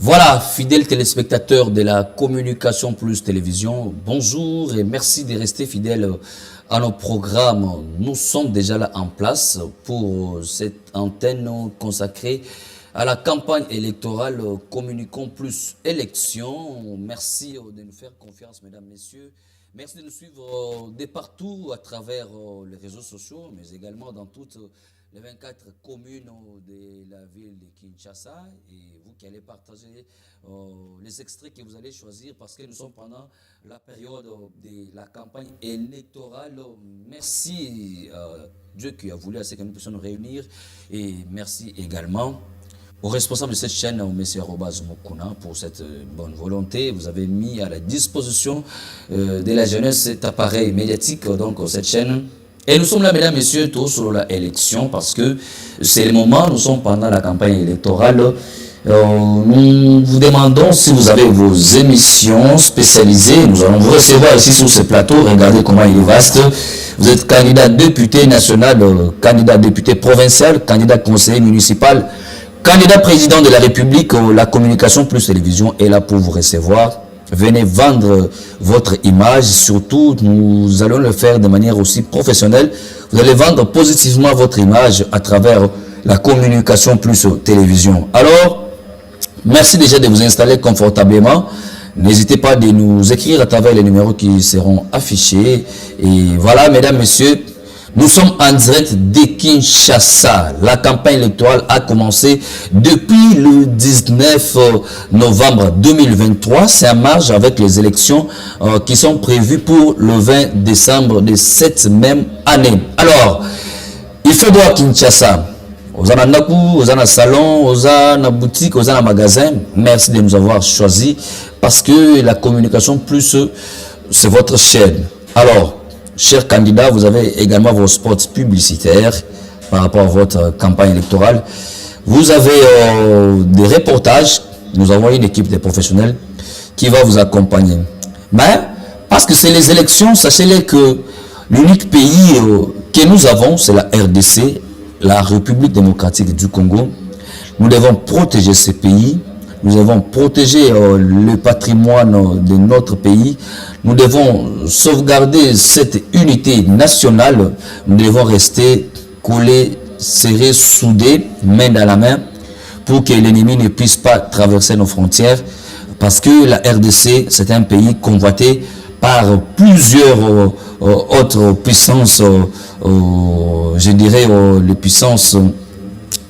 Voilà, fidèles téléspectateurs de la Communication Plus Télévision, bonjour et merci de rester fidèles à nos programmes. Nous sommes déjà là en place pour cette antenne consacrée à la campagne électorale Communiquons Plus Élection. Merci de nous faire confiance, mesdames, messieurs. Merci de nous suivre de partout à travers les réseaux sociaux, mais également dans toutes les 24 communes de la ville de Kinshasa, et vous qui allez partager les extraits que vous allez choisir parce que nous sommes pendant la période de la campagne électorale. Merci Dieu qui a voulu à ce que nous puissions nous réunir, et merci également au responsable de cette chaîne, M. Arobaz Mokuna, pour cette bonne volonté. Vous avez mis à la disposition de la jeunesse cet appareil médiatique, donc cette chaîne. Et nous sommes là, mesdames, messieurs, tous sur l'élection, parce que c'est le moment, nous sommes pendant la campagne électorale. Nous vous demandons si vous avez vos émissions spécialisées. Nous allons vous recevoir ici sur ce plateau. Regardez comment il est vaste. Vous êtes candidat député national, candidat député provincial, candidat conseiller municipal, candidat président de la République. La Communication Plus Télévision est là pour vous recevoir. Venez vendre votre image, surtout nous allons le faire de manière aussi professionnelle. Vous allez vendre positivement votre image à travers la Communication Plus Télévision. Alors, merci déjà de vous installer confortablement. N'hésitez pas de nous écrire à travers les numéros qui seront affichés. Et voilà, mesdames, messieurs, nous sommes en direct de Kinshasa. La campagne électorale a commencé depuis le 19 novembre 2023. C'est en marge avec les élections qui sont prévues pour le 20 décembre de cette même année. Alors, il faut voir Kinshasa. Aux Ananaku, aux Ana salon, aux Ana boutique, aux Ana magasin. Merci de nous avoir choisis parce que la Communication Plus, c'est votre chaîne. Alors, chers candidats, vous avez également vos spots publicitaires par rapport à votre campagne électorale. Vous avez des reportages. Nous avons une équipe de professionnels qui va vous accompagner. Mais, parce que c'est les élections, sachez-le que l'unique pays que nous avons, c'est la RDC, la République démocratique du Congo. Nous devons protéger ce pays. Nous devons protéger le patrimoine de notre pays. Nous devons sauvegarder cette unité nationale. Nous devons rester collés, serrés, soudés, main dans la main, pour que l'ennemi ne puisse pas traverser nos frontières. Parce que la RDC, c'est un pays convoité par plusieurs autres puissances, je dirais les puissances,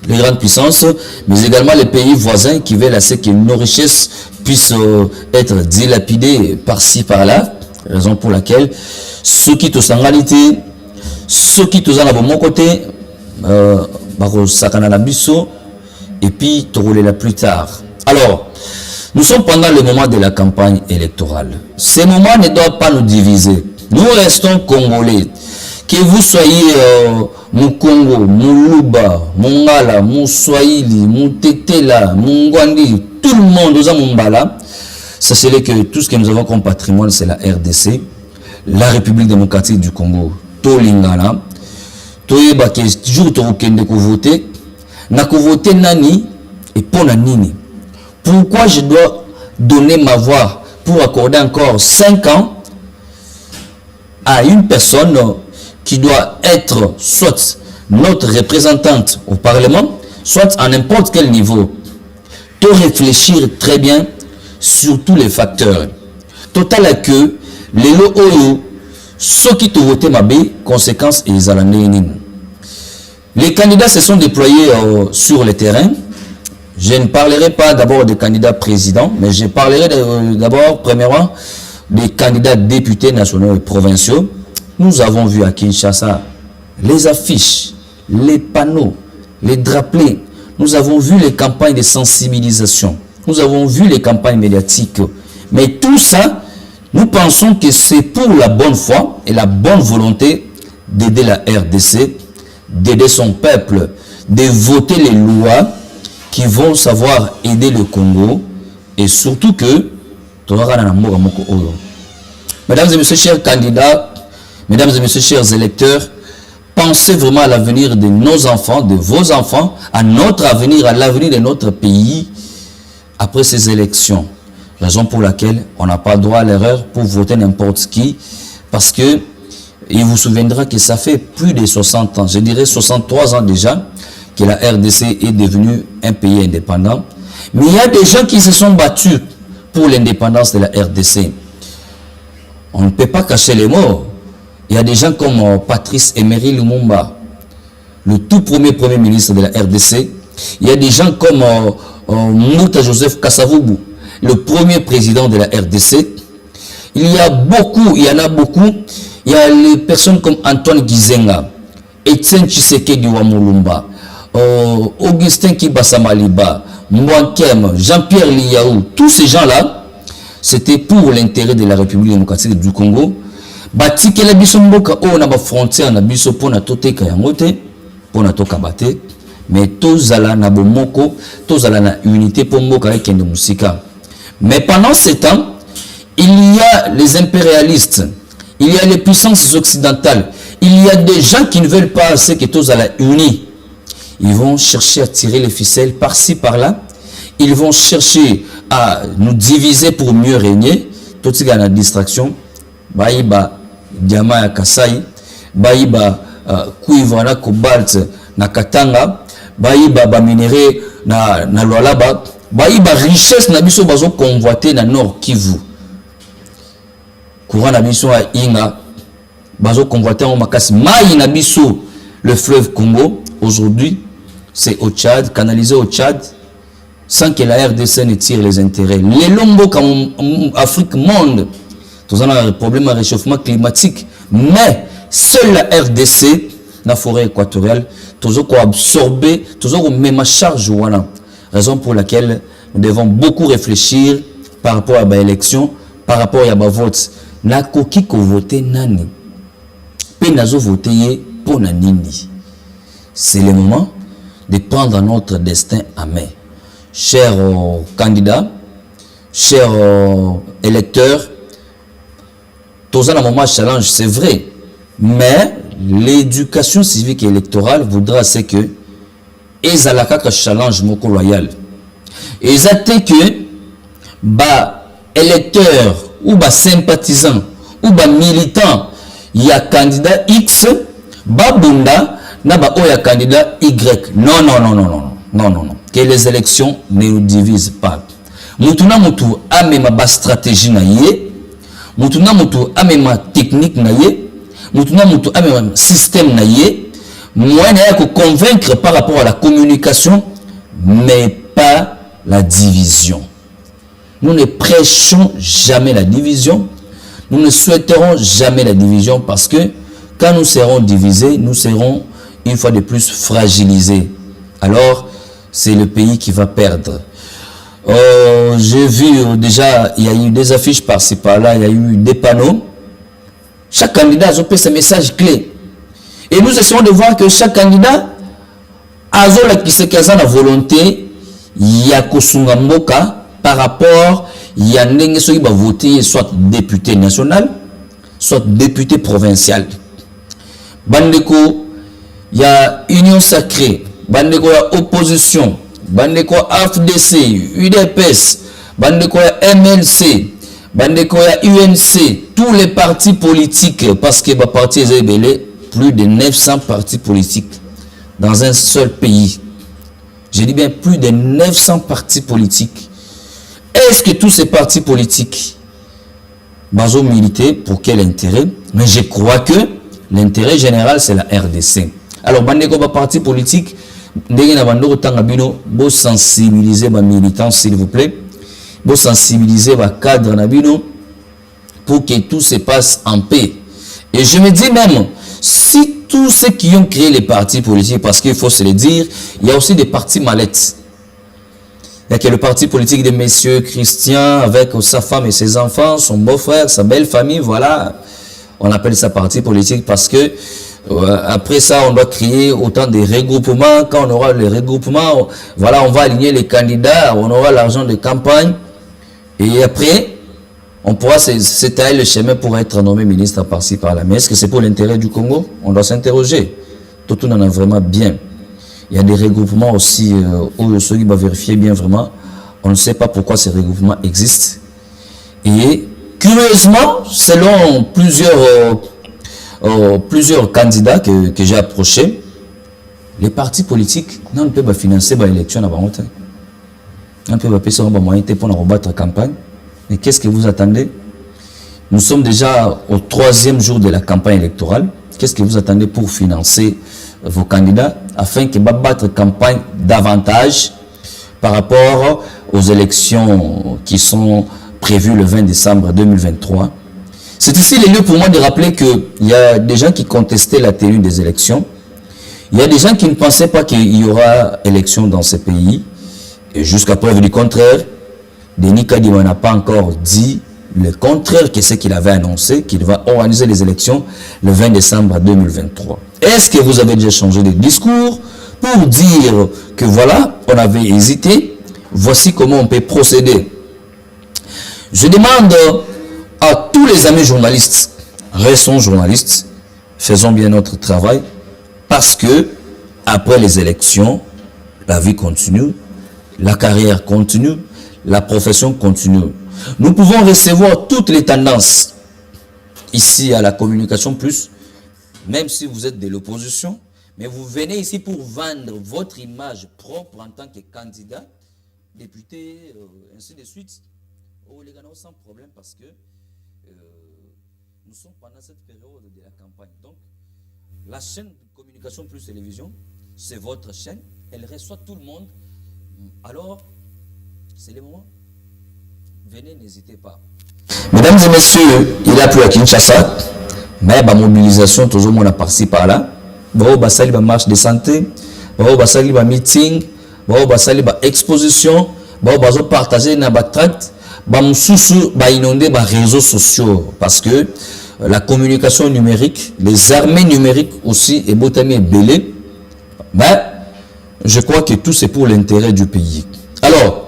les grandes puissances, mais également les pays voisins qui veulent à ce que nos richesses puissent être dilapidées par-ci, par-là, raison pour laquelle ceux qui sont en réalité, ceux qui sont à mon côté, sakana biso, et puis la plus tard. Alors, nous sommes pendant le moment de la campagne électorale. Ces moments ne doivent pas nous diviser. Nous restons Congolais. Que vous soyez Mukongo, Muluba, Mungala, Muswahili, Mutetela, Mungwandi, tout le monde, nous avons Mbala. Sachez que tout ce que nous avons comme patrimoine, c'est la RDC, la République démocratique du Congo, Tolingala. Toyeba que jour tokende ko voter, na ko voter nani et pour nani. Pourquoi je dois donner ma voix pour accorder encore 5 ans à une personne qui doit être soit notre représentante au Parlement, soit à n'importe quel niveau? Tout réfléchir très bien sur tous les facteurs. Total à que les lots, ceux qui te votent ma conséquences et les candidats se sont déployés sur le terrain. Je ne parlerai pas d'abord des candidats présidents, mais je parlerai d'abord, premièrement, des candidats députés nationaux et provinciaux. Nous avons vu à Kinshasa les affiches, les panneaux, les drapelés. Nous avons vu les campagnes de sensibilisation. Nous avons vu les campagnes médiatiques. Mais tout ça, nous pensons que c'est pour la bonne foi et la bonne volonté d'aider la RDC, d'aider son peuple, de voter les lois qui vont savoir aider le Congo et surtout que mesdames et messieurs chers candidats, mesdames et messieurs chers électeurs, pensez vraiment à l'avenir de nos enfants, de vos enfants, à notre avenir, à l'avenir de notre pays après ces élections. Raison pour laquelle on n'a pas droit à l'erreur pour voter n'importe qui, parce que il vous souviendra que ça fait plus de 60 ans, je dirais 63 ans déjà, que la RDC est devenue un pays indépendant. Mais il y a des gens qui se sont battus pour l'indépendance de la RDC. On ne peut pas cacher les mots. Il y a des gens comme Patrice Emery Lumumba, le tout premier ministre de la RDC. Il y a des gens comme Mouta Joseph Kasavubu, le premier président de la RDC. Il y en a beaucoup. Il y a les personnes comme Antoine Gizenga, Etienne Tshisekedi Wamulumba, Augustin Kibasa Maliba, Mwankem, Jean-Pierre Liaou. Tous ces gens-là, c'était pour l'intérêt de la République démocratique du Congo. Batikela biso mboka o na ba frontière na biso pona toteka yango te, pona tokabate, mais tozala na bomoko, tozala na unité pour mboka ekende musika. Mais pendant ce temps, il y a les impérialistes, il y a les puissances occidentales, il y a des gens qui ne veulent pas assez que tozala unis. Ils vont chercher à tirer les ficelles par-ci par-là. Ils vont chercher à nous diviser pour mieux régner. Tout ce qui est la distraction, baïba diamant ya Kasai, baïba cuivre na cobalt na Katanga, baïba ba minéré na Lualaba, baïba richesse na biso bazo convoiter na Nord Kivu. Courant na biso à Inga, bazo convoiter en makasi mai na biso le fleuve Congo. Aujourd'hui, c'est au Tchad, canalisé au Tchad, sans que la RDC ne tire les intérêts. Les lombos comme Afrique monde, tous on a un problème de réchauffement climatique, mais seule la RDC, la forêt équatoriale, tous on absorber, tous on même charge voilà. Raison pour laquelle nous devons beaucoup réfléchir par rapport à l'élection, par rapport à ma vote. Na koki ko voter nani, pe nazo voter pour nanini. C'est le moment de prendre notre destin à main. Chers candidats, chers électeurs, tous un moment challenge, c'est vrai, mais l'éducation civique et électorale voudra c'est que ezalaka challenge moko loyal. Ezate que ba électeur ou ba sympathisant ou ba militant il y a candidat X ba bunda na ba oya candidat Y. Non. Que les élections ne nous divisent pas. Mutuna mutu amema ba stratégie na ye, mutuna mutu amema technique na ye, mutuna mutu amema système na ye, moyen de convaincre par rapport à la communication, mais pas la division. Nous ne prêchons jamais la division, nous ne souhaiterons jamais la division parce que quand nous serons divisés, nous serons une fois de plus fragilisés. Alors, c'est le pays qui va perdre. J'ai vu déjà, il y a eu des affiches par-ci par-là, il y a eu des panneaux. Chaque candidat a ses messages clés. Et nous essayons de voir que chaque candidat a la volonté, il y a Kosunga Mboka par rapport, il y a qui va voter soit député national, soit député provincial. Bandeko, il y a Union Sacrée, Bandeko, il y a opposition, Bandeko, AFDC, UDPS, Bandeko, il y a MLC, Bandeko, il y a UNC, tous les partis politiques, parce que les partis sont plus de 900 partis politiques dans un seul pays. Je dis bien plus de 900 partis politiques. Est-ce que tous ces partis politiques vont militer pour quel intérêt? Mais je crois que l'intérêt général, c'est la RDC. Alors, bandeko ba parti politique, ndenge na bando tanga bino bo sensibiliser ba militants s'il vous plaît, bo sensibiliser ba cadre na bino pour que tout se passe en paix. Et je me dis même, si tous ceux qui ont créé les partis politiques, parce qu'il faut se le dire, il y a aussi des partis mallettes. Il y a que le parti politique de Monsieur Christian avec sa femme et ses enfants, son beau-frère, sa belle famille, voilà. On appelle ça parti politique parce que après ça, on doit créer autant de regroupements. Quand on aura les regroupements, voilà, on va aligner les candidats, on aura l'argent de campagne. Et après, on pourra s'étaler le chemin pour être nommé ministre par-ci, par-là. Mais est-ce que c'est pour l'intérêt du Congo? On doit s'interroger. Tout en a vraiment bien. Il y a des regroupements aussi où ceux qui vont vérifier bien vraiment. On ne sait pas pourquoi ces regroupements existent. Et curieusement, selon plusieurs candidats que j'ai approchés, les partis politiques ne peuvent pas financer l'élection à Barotin. On ne peut pas payer un moyen pour rebattre la campagne. Mais qu'est-ce que vous attendez? Nous sommes déjà au 3e jour de la campagne électorale. Qu'est-ce que vous attendez pour financer vos candidats afin qu'ils battent la campagne davantage par rapport aux élections qui sont prévues le 20 décembre 2023? C'est ici le lieu pour moi de rappeler qu'il y a des gens qui contestaient la tenue des élections. Il y a des gens qui ne pensaient pas qu'il y aura élection dans ce pays. Et jusqu'à preuve du contraire, Denis Kadima n'a pas encore dit le contraire que ce qu'il avait annoncé, qu'il va organiser les élections le 20 décembre 2023. Est-ce que vous avez déjà changé de discours pour dire que voilà, on avait hésité, voici comment on peut procéder? Je demande à tous les amis journalistes, restons journalistes, faisons bien notre travail, parce que après les élections, la vie continue, la carrière continue, la profession continue. Nous pouvons recevoir toutes les tendances ici à la Communication Plus, même si vous êtes de l'opposition, mais vous venez ici pour vendre votre image propre en tant que candidat, député, ainsi de suite. Oh, les gars, sans problème parce que nous sommes pendant cette période de la campagne. Donc, la chaîne Communication Plus Télévision, c'est votre chaîne, elle reçoit tout le monde. Alors, c'est le moment. Venez, n'hésitez pas. Mesdames et messieurs, il a plus à Kinshasa, mais la mobilisation, toujours on a parti par là. Bon, basali ba marche de santé, bon, basali ba meeting, bon, basali ba exposition, bon, bazo partager na ba tract, ba mususu ba inonder ba réseaux sociaux parce que la communication numérique, les armées numériques aussi et botami et belé, mais je crois que tout c'est pour l'intérêt du pays. Alors,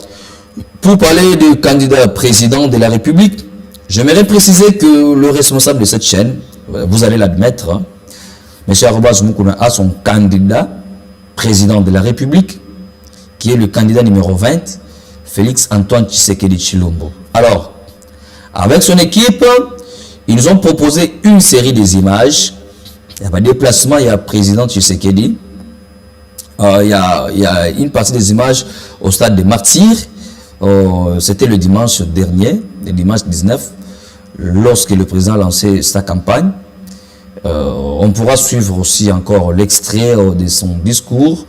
pour parler du candidat président de la République, j'aimerais préciser que le responsable de cette chaîne, vous allez l'admettre, hein, M. Arobas Moukouna a son candidat président de la République, qui est le candidat numéro 20, Félix Antoine Tshisekedi Tshilombo. Alors, avec son équipe, ils nous ont proposé une série des images. Il y a un déplacement, il y a le président Tshisekedi. Il y a une partie des images au stade des Martyrs. C'était le dimanche dernier, le dimanche 19, lorsque le président a lancé sa campagne. On pourra suivre aussi encore l'extrait de son discours.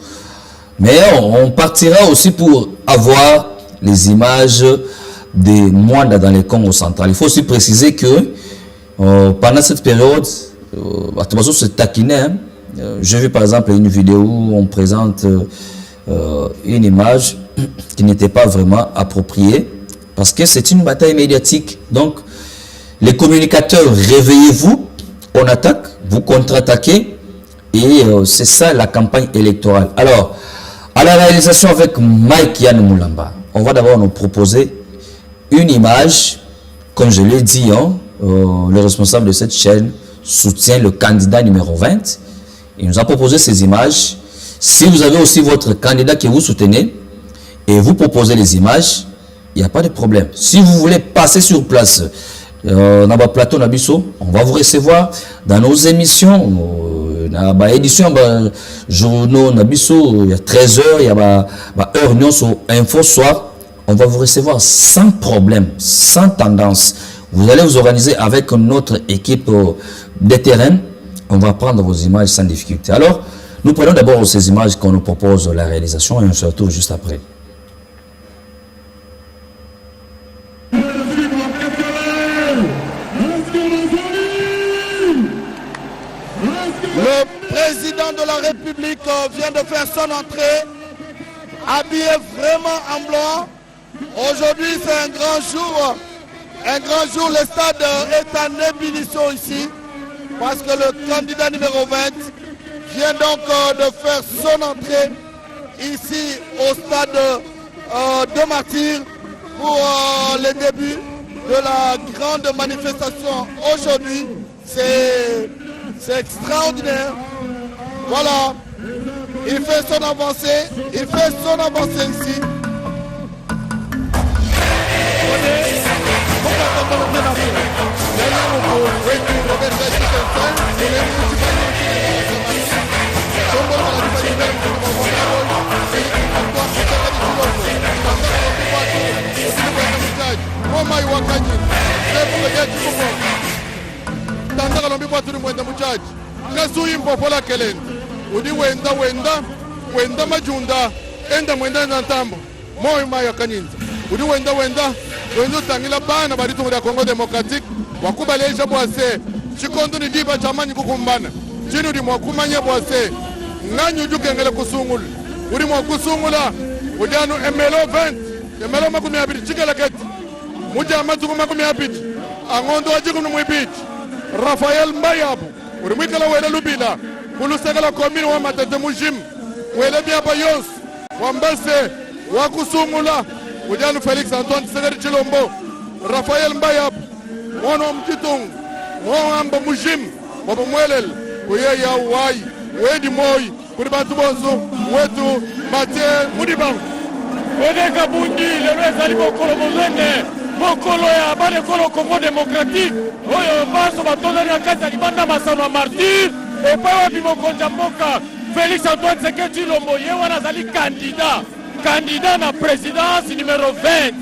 Mais on partira aussi pour avoir les images des moines dans les Congo central. Il faut aussi préciser que pendant cette période, se taquinait. Hein. J'ai vu par exemple une vidéo où on présente une image qui n'était pas vraiment appropriée parce que c'est une bataille médiatique. Donc, les communicateurs, réveillez-vous, on attaque, vous contre-attaquez et c'est ça la campagne électorale. Alors, à la réalisation avec Mike Yann Moulamba, on va d'abord nous proposer une image, comme je l'ai dit, hein, le responsable de cette chaîne soutient le candidat numéro 20. Il nous a proposé ces images. Si vous avez aussi votre candidat que vous soutenez et vous proposez les images, il n'y a pas de problème. Si vous voulez passer sur place, dans le plateau Nabiso, on va vous recevoir dans nos émissions, dans l'édition journaux Nabiso, il y a 13h, il y a heure Nyon sur Info Soir. On va vous recevoir sans problème, sans tendance. Vous allez vous organiser avec notre équipe de terrain. On va prendre vos images sans difficulté. Alors, Nous prenons d'abord ces images qu'on nous propose la réalisation et on se retrouve juste après. Le président de la République vient de faire son entrée, habillé vraiment en blanc. Aujourd'hui, c'est un grand jour. Un grand jour, le stade est en ébullition ici, parce que le candidat numéro 20 vient donc de faire son entrée ici au stade de Martyrs pour le début de la grande manifestation aujourd'hui. C'est extraordinaire. Voilà, il fait son avancée ici. Wenda majunda enda mwenda na ntambo moyo mayo kanyinza udi wenda wenzo tangila bana bali tungu ya Congo Democratique wakubaleisha bwase chikondo ni diba chamanyi kukumbana chini udi mwakumanya bwase nganyu jukengele kusungula udi mwakusungula udi anu emelo 20 makumi abiri chikela keti muja amatuku makumi abiri angondo wajiku numwibiti Rafael Mbayabu udi mwikala wele lubila kulusekala komini wa matete mujimu wele miapa yonsu wambese wakusungula ujanu Felix Antoine Tshisekedi Tshilombo Rafael Mbayabu mwono mjitungu mwamba mujimu wapa mwelele uyeya uwai wedi moi kuri bantu bonzo wetu Mathieu Mudibangu Odeka bundi lelo ezali mokolo monene mokolo ya banekolo Congo Démocratique oyo baso batondani na kati ya libanda masano ya martyr epai wapi mokonzi ya mboka Félix Antoine Tshisekedi Tshilombo ye wana azali candidat na présidence numéro 20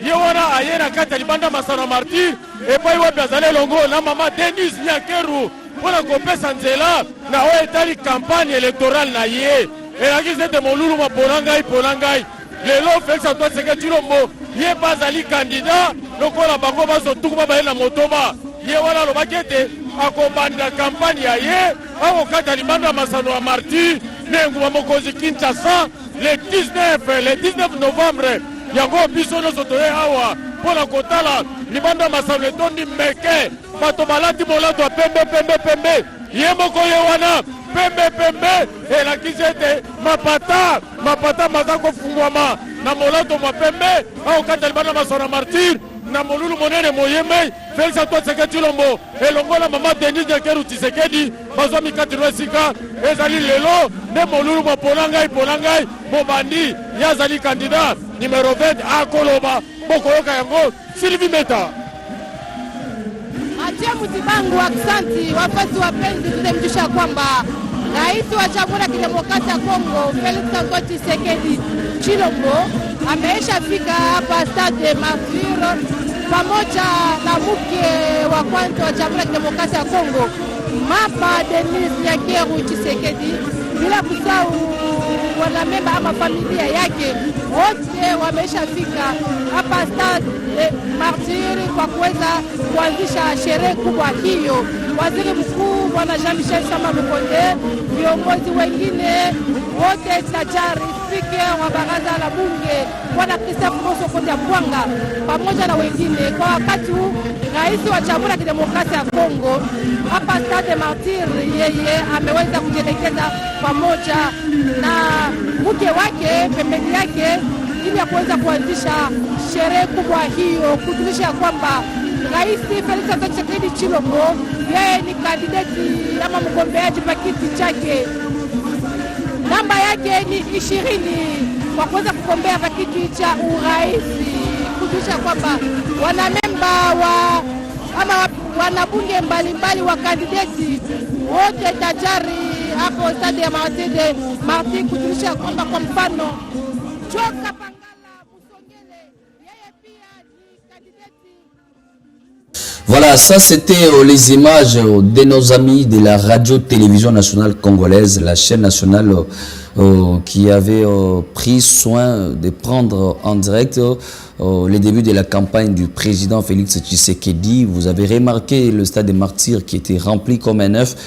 ye wana aye na kati ya libanda masano ya martyr epai wapi azali elongo na mama Denis Nyakeru mpona kopesa nzela na oyo etali campagne électorale na ye elakisi ete molulu mapona ngai lelo Félix Antoine Tshisekedi Tshilombo ye bazali candidat lokola bango bazotukuma baye na motoba ye wana alobaki ete akobanda campagne ya ye akokata libanda ya masano ya martyr ne nguma mokonzi Kinshasa le 19 novembre yango biso nyonso toye awa mpona kotala libanda ya masano etondi meke bato balati molato ya pembe ye moko ye wana pembe elakisi ete mapata maza kofungwama na molato mwa pembe akokata libanda ya masano ya martyr na molulu monene moyembe Félix Antoine Tshisekedi Tshilombo elongola mama Denis Nyakeru Tshisekedi bazwa mikatiro esika ezali lelo nde molulu mopona ngai mobandi ye azali candidat numéro 20 akoloba bokoyoka yango Sylvie Meta. Mathieu Mudibangu, aksanti wafuasi wapenzi, tutemjusha kwamba Rais wa Jamhuri ya Kidemokrasia ya Kongo Félix Antoine Tshisekedi Tshilombo ameisha fika hapa Stade Martyr pamoja na mke wa kwanza wa Jamhuri ya Kidemokrasia ya Kongo Mama Denis Nyakeru Tshisekedi, bila kusahau wanamemba ama familia yake wote wameisha fika hapa Stade Martyr kwa kuweza kuanzisha sherehe kubwa hiyo. Waziri Mkuu Bwana Jean-Michel Sama Lukonde, viongozi wengine wote tajari, speaker wa baraza la bunge Bwana Christophe Mboso Konde Bwanga pamoja na wengine. Kwa wakati huu Rais wa Jamhuri ya Kidemokrasia ya Kongo hapa Stade Martyr yeye ameweza kujielekeza pamoja na mke wake pembeni yake ili ya kuweza kuanzisha sherehe kubwa hiyo, kujulisha kwamba Rais Félix Antoine Tshisekedi Tshilombo yeye ni kandidati ama mgombeaji pa kiti chake. Namba yake ni 20 kwa kuweza kugombea pa kiti cha urais, kujulisha kwamba wanamemba wa ama wanabunge mbalimbali wa kandidati wote tajari hapo Stade ya Martyr, kujulisha kwamba kwa mfano Joka Pangala Musongele yeye pia ni kandidati. Voilà, ça c'était les images de nos amis de la radio-télévision nationale congolaise, la chaîne nationale qui avait pris soin de prendre en direct les débuts de la campagne du président Félix Tshisekedi. Vous avez remarqué le stade des Martyrs qui était rempli comme un œuf.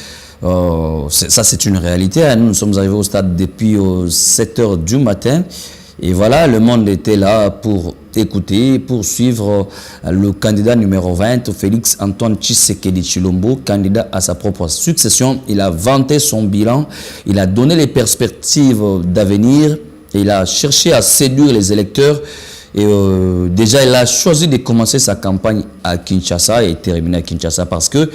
Ça c'est une réalité, hein. Nous sommes arrivés au stade depuis 7 h du matin. Et voilà, le monde était là pour écouter, pour suivre le candidat numéro 20, Félix Antoine Tshisekedi Tshilombo, candidat à sa propre succession. Il a vanté son bilan, il a donné les perspectives d'avenir, il a cherché à séduire les électeurs. Et déjà, il a choisi de commencer sa campagne à Kinshasa et terminer à Kinshasa parce que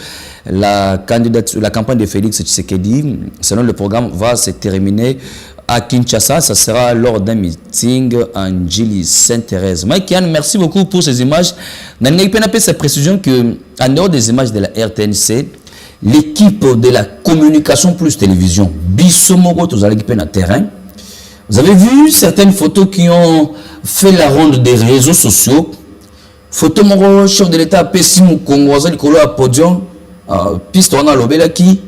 la campagne de Félix Tshisekedi, selon le programme, va se terminer à Kinshasa. Ça sera lors d'un meeting en Djili Sainte-Thérèse. Mike Yann, merci beaucoup pour ces images. Dans cette précision que, en dehors des images de la RTNC, l'équipe de la communication plus télévision, Bissomoro, tous allez équiper dans le terrain. Vous avez vu certaines photos qui ont fait la ronde des réseaux sociaux. Photo moro chef de l'État Pessimou Congo, vous allez coller à podium, piste on a l'obéla qui.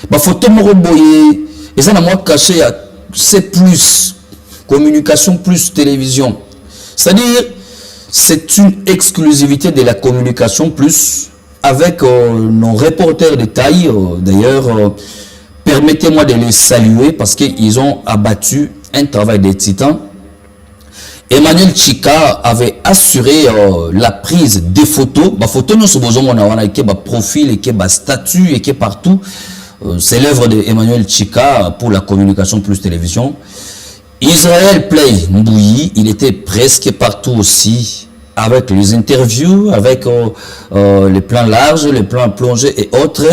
Bah photo moro boye, et ça n'a moi caché à c'est plus communication plus télévision. C'est-à-dire c'est une exclusivité de la communication plus avec nos reporters de taille. D'ailleurs, permettez-moi de les saluer parce qu'ils ont abattu un travail des titans. Emmanuel Chika avait assuré la prise des photos. Les photos, nous sommes qui profil et qui statut et qui partout. C'est l'œuvre d'Emmanuel Chika pour la communication plus télévision. Israël Play Mbouyi, il était presque partout aussi avec les interviews, avec les plans larges, les plans plongés et autres.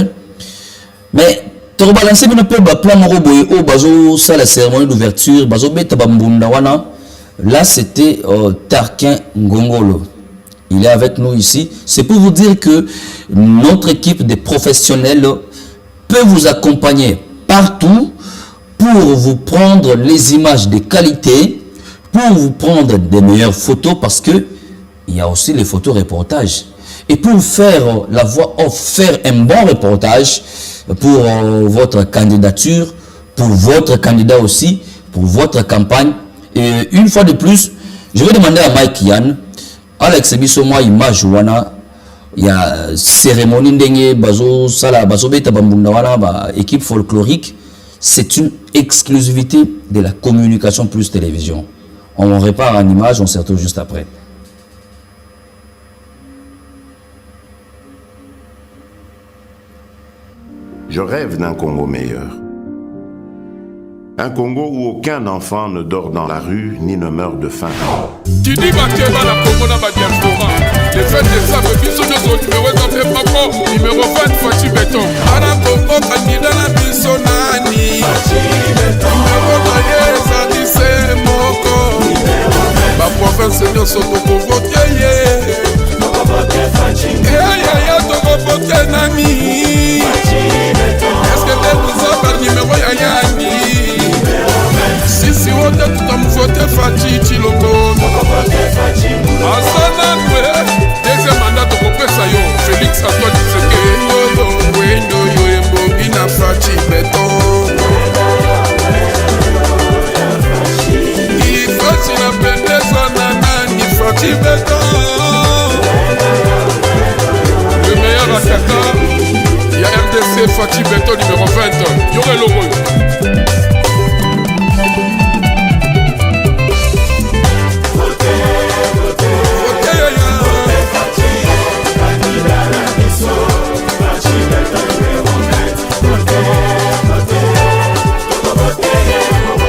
Mais tu rebalances un peu le plan Moroboye, ça la cérémonie d'ouverture, là c'était Tarquin Ngongolo. Il est avec nous ici. C'est pour vous dire que notre équipe de professionnels peut vous accompagner partout pour vous prendre les images de qualité, pour vous prendre des meilleures photos parce que il y a aussi les photos reportages. Et pour faire la voix off, faire un bon reportage pour votre candidature, pour votre candidat aussi, pour votre campagne. Et une fois de plus, je vais demander à Mike Yann, Alex Bissoma, image wana, il y a cérémonie ndenge bazo sala bazo beta bambunda wana équipe folklorique. C'est une exclusivité de la communication plus télévision. On répare en image, on se retrouve juste après. Je rêve d'un Congo meilleur. Un Congo où aucun enfant ne dort dans la rue ni ne meurt de faim. Tu dis Makeba la Congo na diaspora. Les fêtes des sables, biso de son numéro est en numéro 20 Fachi Béton. Ana Congo candidat na biso nani. Fachi Béton. Numéro d'ailleurs ça dit c'est moko. Ma province seigneur soto convoqué ye. Toko vote Fachi. Ya toko vote nani. Fachi Béton. Est-ce que t'es nous par numéro ya yani? Si on a tout à me voter Fachi Tshilombo. Asana kwe deuxième mandat de Kopesa yo Félix Antoine Tshisekedi Wendo yo embobi na Fachi Béton. Fachi na pendeza na nani Fachi Béton. Le meilleur attaquant, il y a RDC Fachi Béton numéro 20. Yore logo.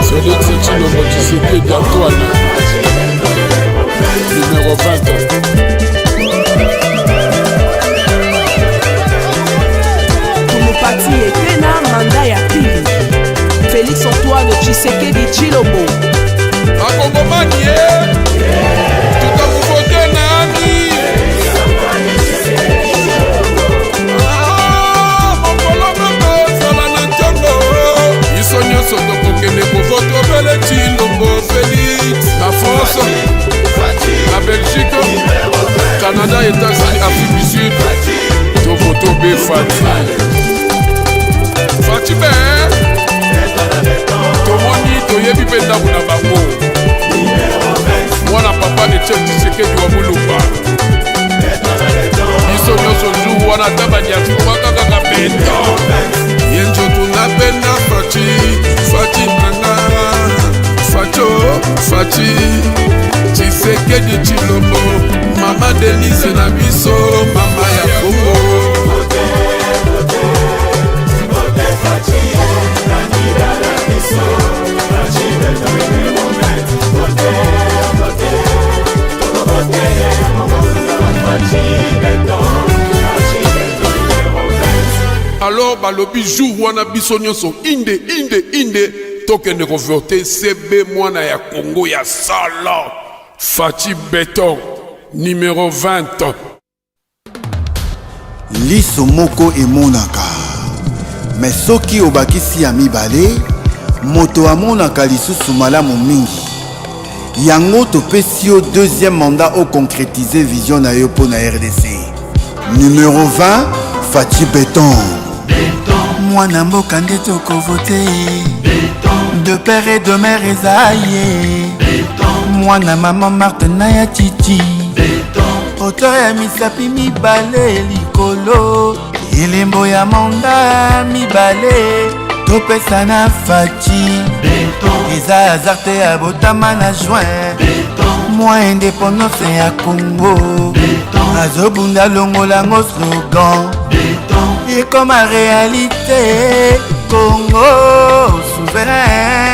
Félix Tshilombo Tshisekedi Antoine numéro 20. Tumupati etena manda ya pili Félix Antoine Tshisekedi Tshilombo. Akongomani tutamuvote nani? Mokolo moko zala na ntongo iso nyonso tokokende kovote obele Tshilombo Félix. Na France, na Belgique, Canada, États-Unis, Afrique du Sud, Tobe Fati be tomoni toyebi mpe ndambo na bango mwana papa de Etienne Tshisekedi wa Mulumba biso nyonso jour wana ta badiaspora kaka beto ye nzoto napenda Fati nanga Fati Tshisekedi Tshilombo mama Denise na biso mama ya Kongo alors balobi jour wana biso nyonso inde tokende kovote CB mwana ya Congo ya sala Fati Beton numéro 20 liso moko emonaka mais soki obakisi ya mibale moto amonaka lisusu malamu mingi yango topesi yo deuxième mandat au concrétiser vision na yo po na RDC numéro 20 Fati Beton mwana mboka nde tokovote de père et de mère ezaye mwana mama Martina ya Titi oto ya misapi mibale likolo elembo ya manda mibale topesa na Fati eza azarte ya botama na juin mwa indépendance ya Congo azobunda longolango slogan et comme en réalité Congo souverain.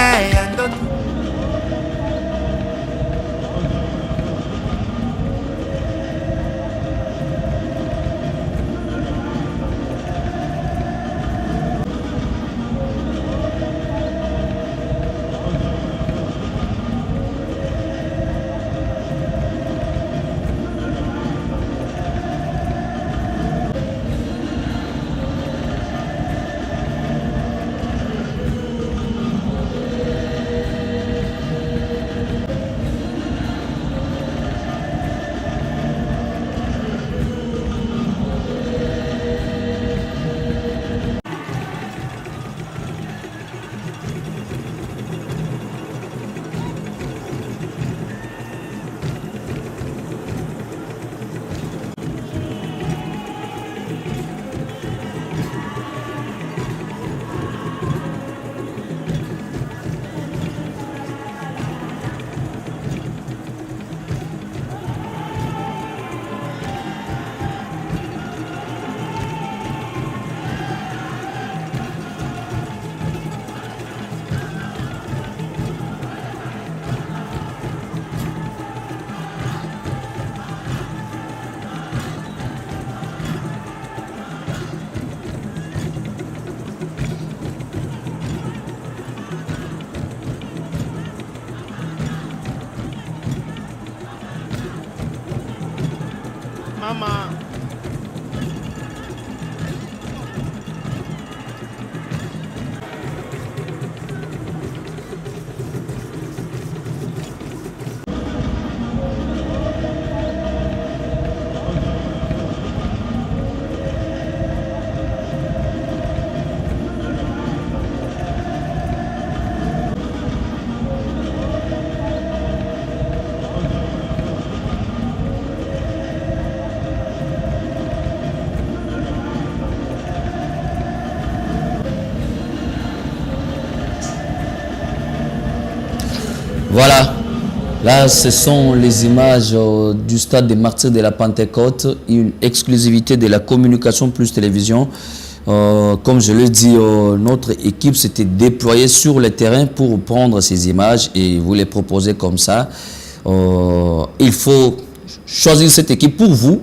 Mama. Voilà, là ce sont les images du stade des Martyrs de la Pentecôte, une exclusivité de la communication plus télévision. Comme je l'ai dit, notre équipe s'était déployée sur le terrain pour prendre ces images et vous les proposer comme ça. Il faut choisir cette équipe pour vous,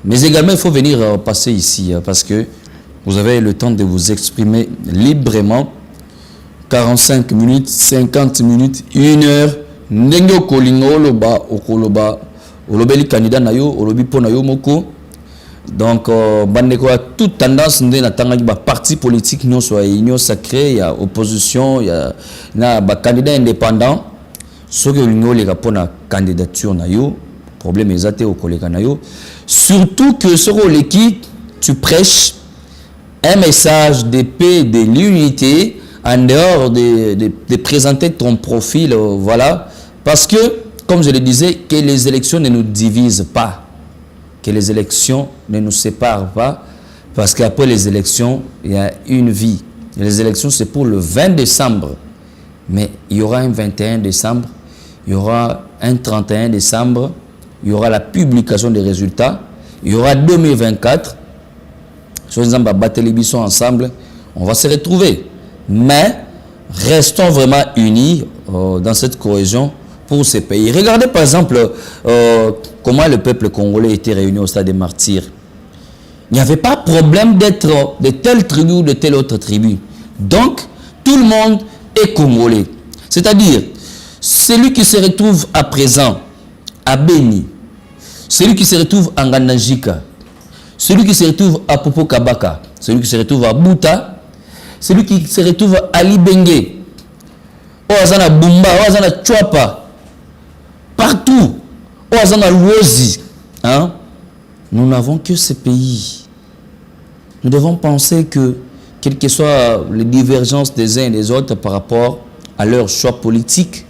mais également il faut venir passer ici parce que vous avez le temps de vous exprimer librement. 45 minutes, 50 minutes, 1 heure. Ndenge kolingo oloba okoloba olobeli candidat na yo olobi po na yo moko. Donc bandeko a toute tendance nde na tanga ba parti politique non soit union sacrée, il y a opposition, il y a na ba candidat indépendant. Ce que l'union les rapports na candidature na yo, problème exacté au collègue na yo. Surtout que ce l'équipe tu prêches un message de paix, de l'unité, en dehors de présenter ton profil, voilà. Parce que, comme je le disais, que les élections ne nous divisent pas, que les élections ne nous séparent pas, parce qu'après les élections, il y a une vie. Les élections, c'est pour le 20 décembre, mais il y aura un 21 décembre, il y aura un 31 décembre, il y aura la publication des résultats, il y aura 2024, sur les télévision ensemble, on va se retrouver. Mais restons vraiment unis dans cette cohésion pour ces pays. Regardez par exemple comment le peuple congolais était réuni au stade des Martyrs. Il n'y avait pas problème d'être de telle tribu ou de telle autre tribu. Donc, tout le monde est congolais. C'est-à-dire, celui qui se retrouve à présent à Beni, celui qui se retrouve à Ngandajika, celui qui se retrouve à Popo Kabaka, celui qui se retrouve à Bouta, celui qui se retrouve à Libenge, Oazana Bumba, Oazana Chouapa, partout, Oazana Luozi, hein? Nous n'avons que ces pays. Nous devons penser que, quelles que soient les divergences des uns et des autres par rapport à leur choix politique,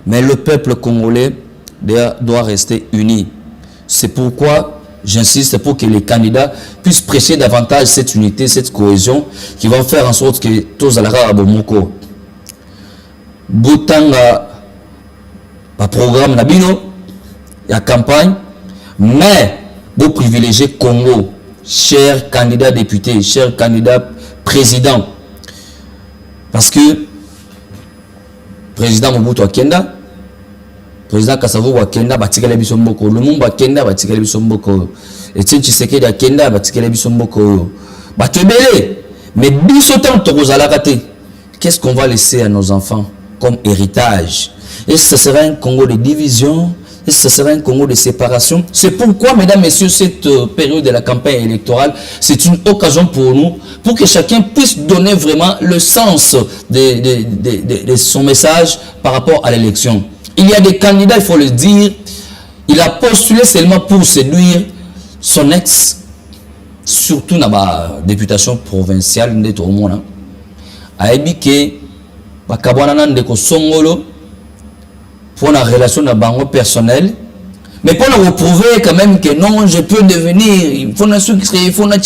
mais le peuple congolais doit rester uni. C'est pourquoi j'insiste pour que les candidats puissent prêcher davantage cette unité, cette cohésion, qui va faire en sorte que tous à la Bomoko, Boutanga, pas programme Nabino, il y a campagne, mais vous privilégiez Congo, chers candidats députés, chers candidats présidents, parce que président Mobutu Akenda, président Kasavu Wakenda, Batikale Bisomboko, Lumumba Akenda, Batikale Bisomboko, Etienne Tshisekedi Akenda, Batikale Bisomboko, Batebele, mais bisotan Torozalakate, qu'est-ce qu'on va laisser à nos enfants comme héritage? Et ce sera un Congo de division, et ce sera un Congo de séparation. C'est pourquoi, mesdames, messieurs, cette période de la campagne électorale, c'est une occasion pour nous, pour que chacun puisse donner vraiment le sens de son message par rapport à l'élection. Il y a des candidats, il faut le dire, il a postulé seulement pour séduire son ex, surtout dans la députation provinciale de tout le monde. A ébiqué, de Songolo, pour la relation de bango personnel, mais pour nous prouver quand même que non, je peux devenir, il faut un sucre, il faut un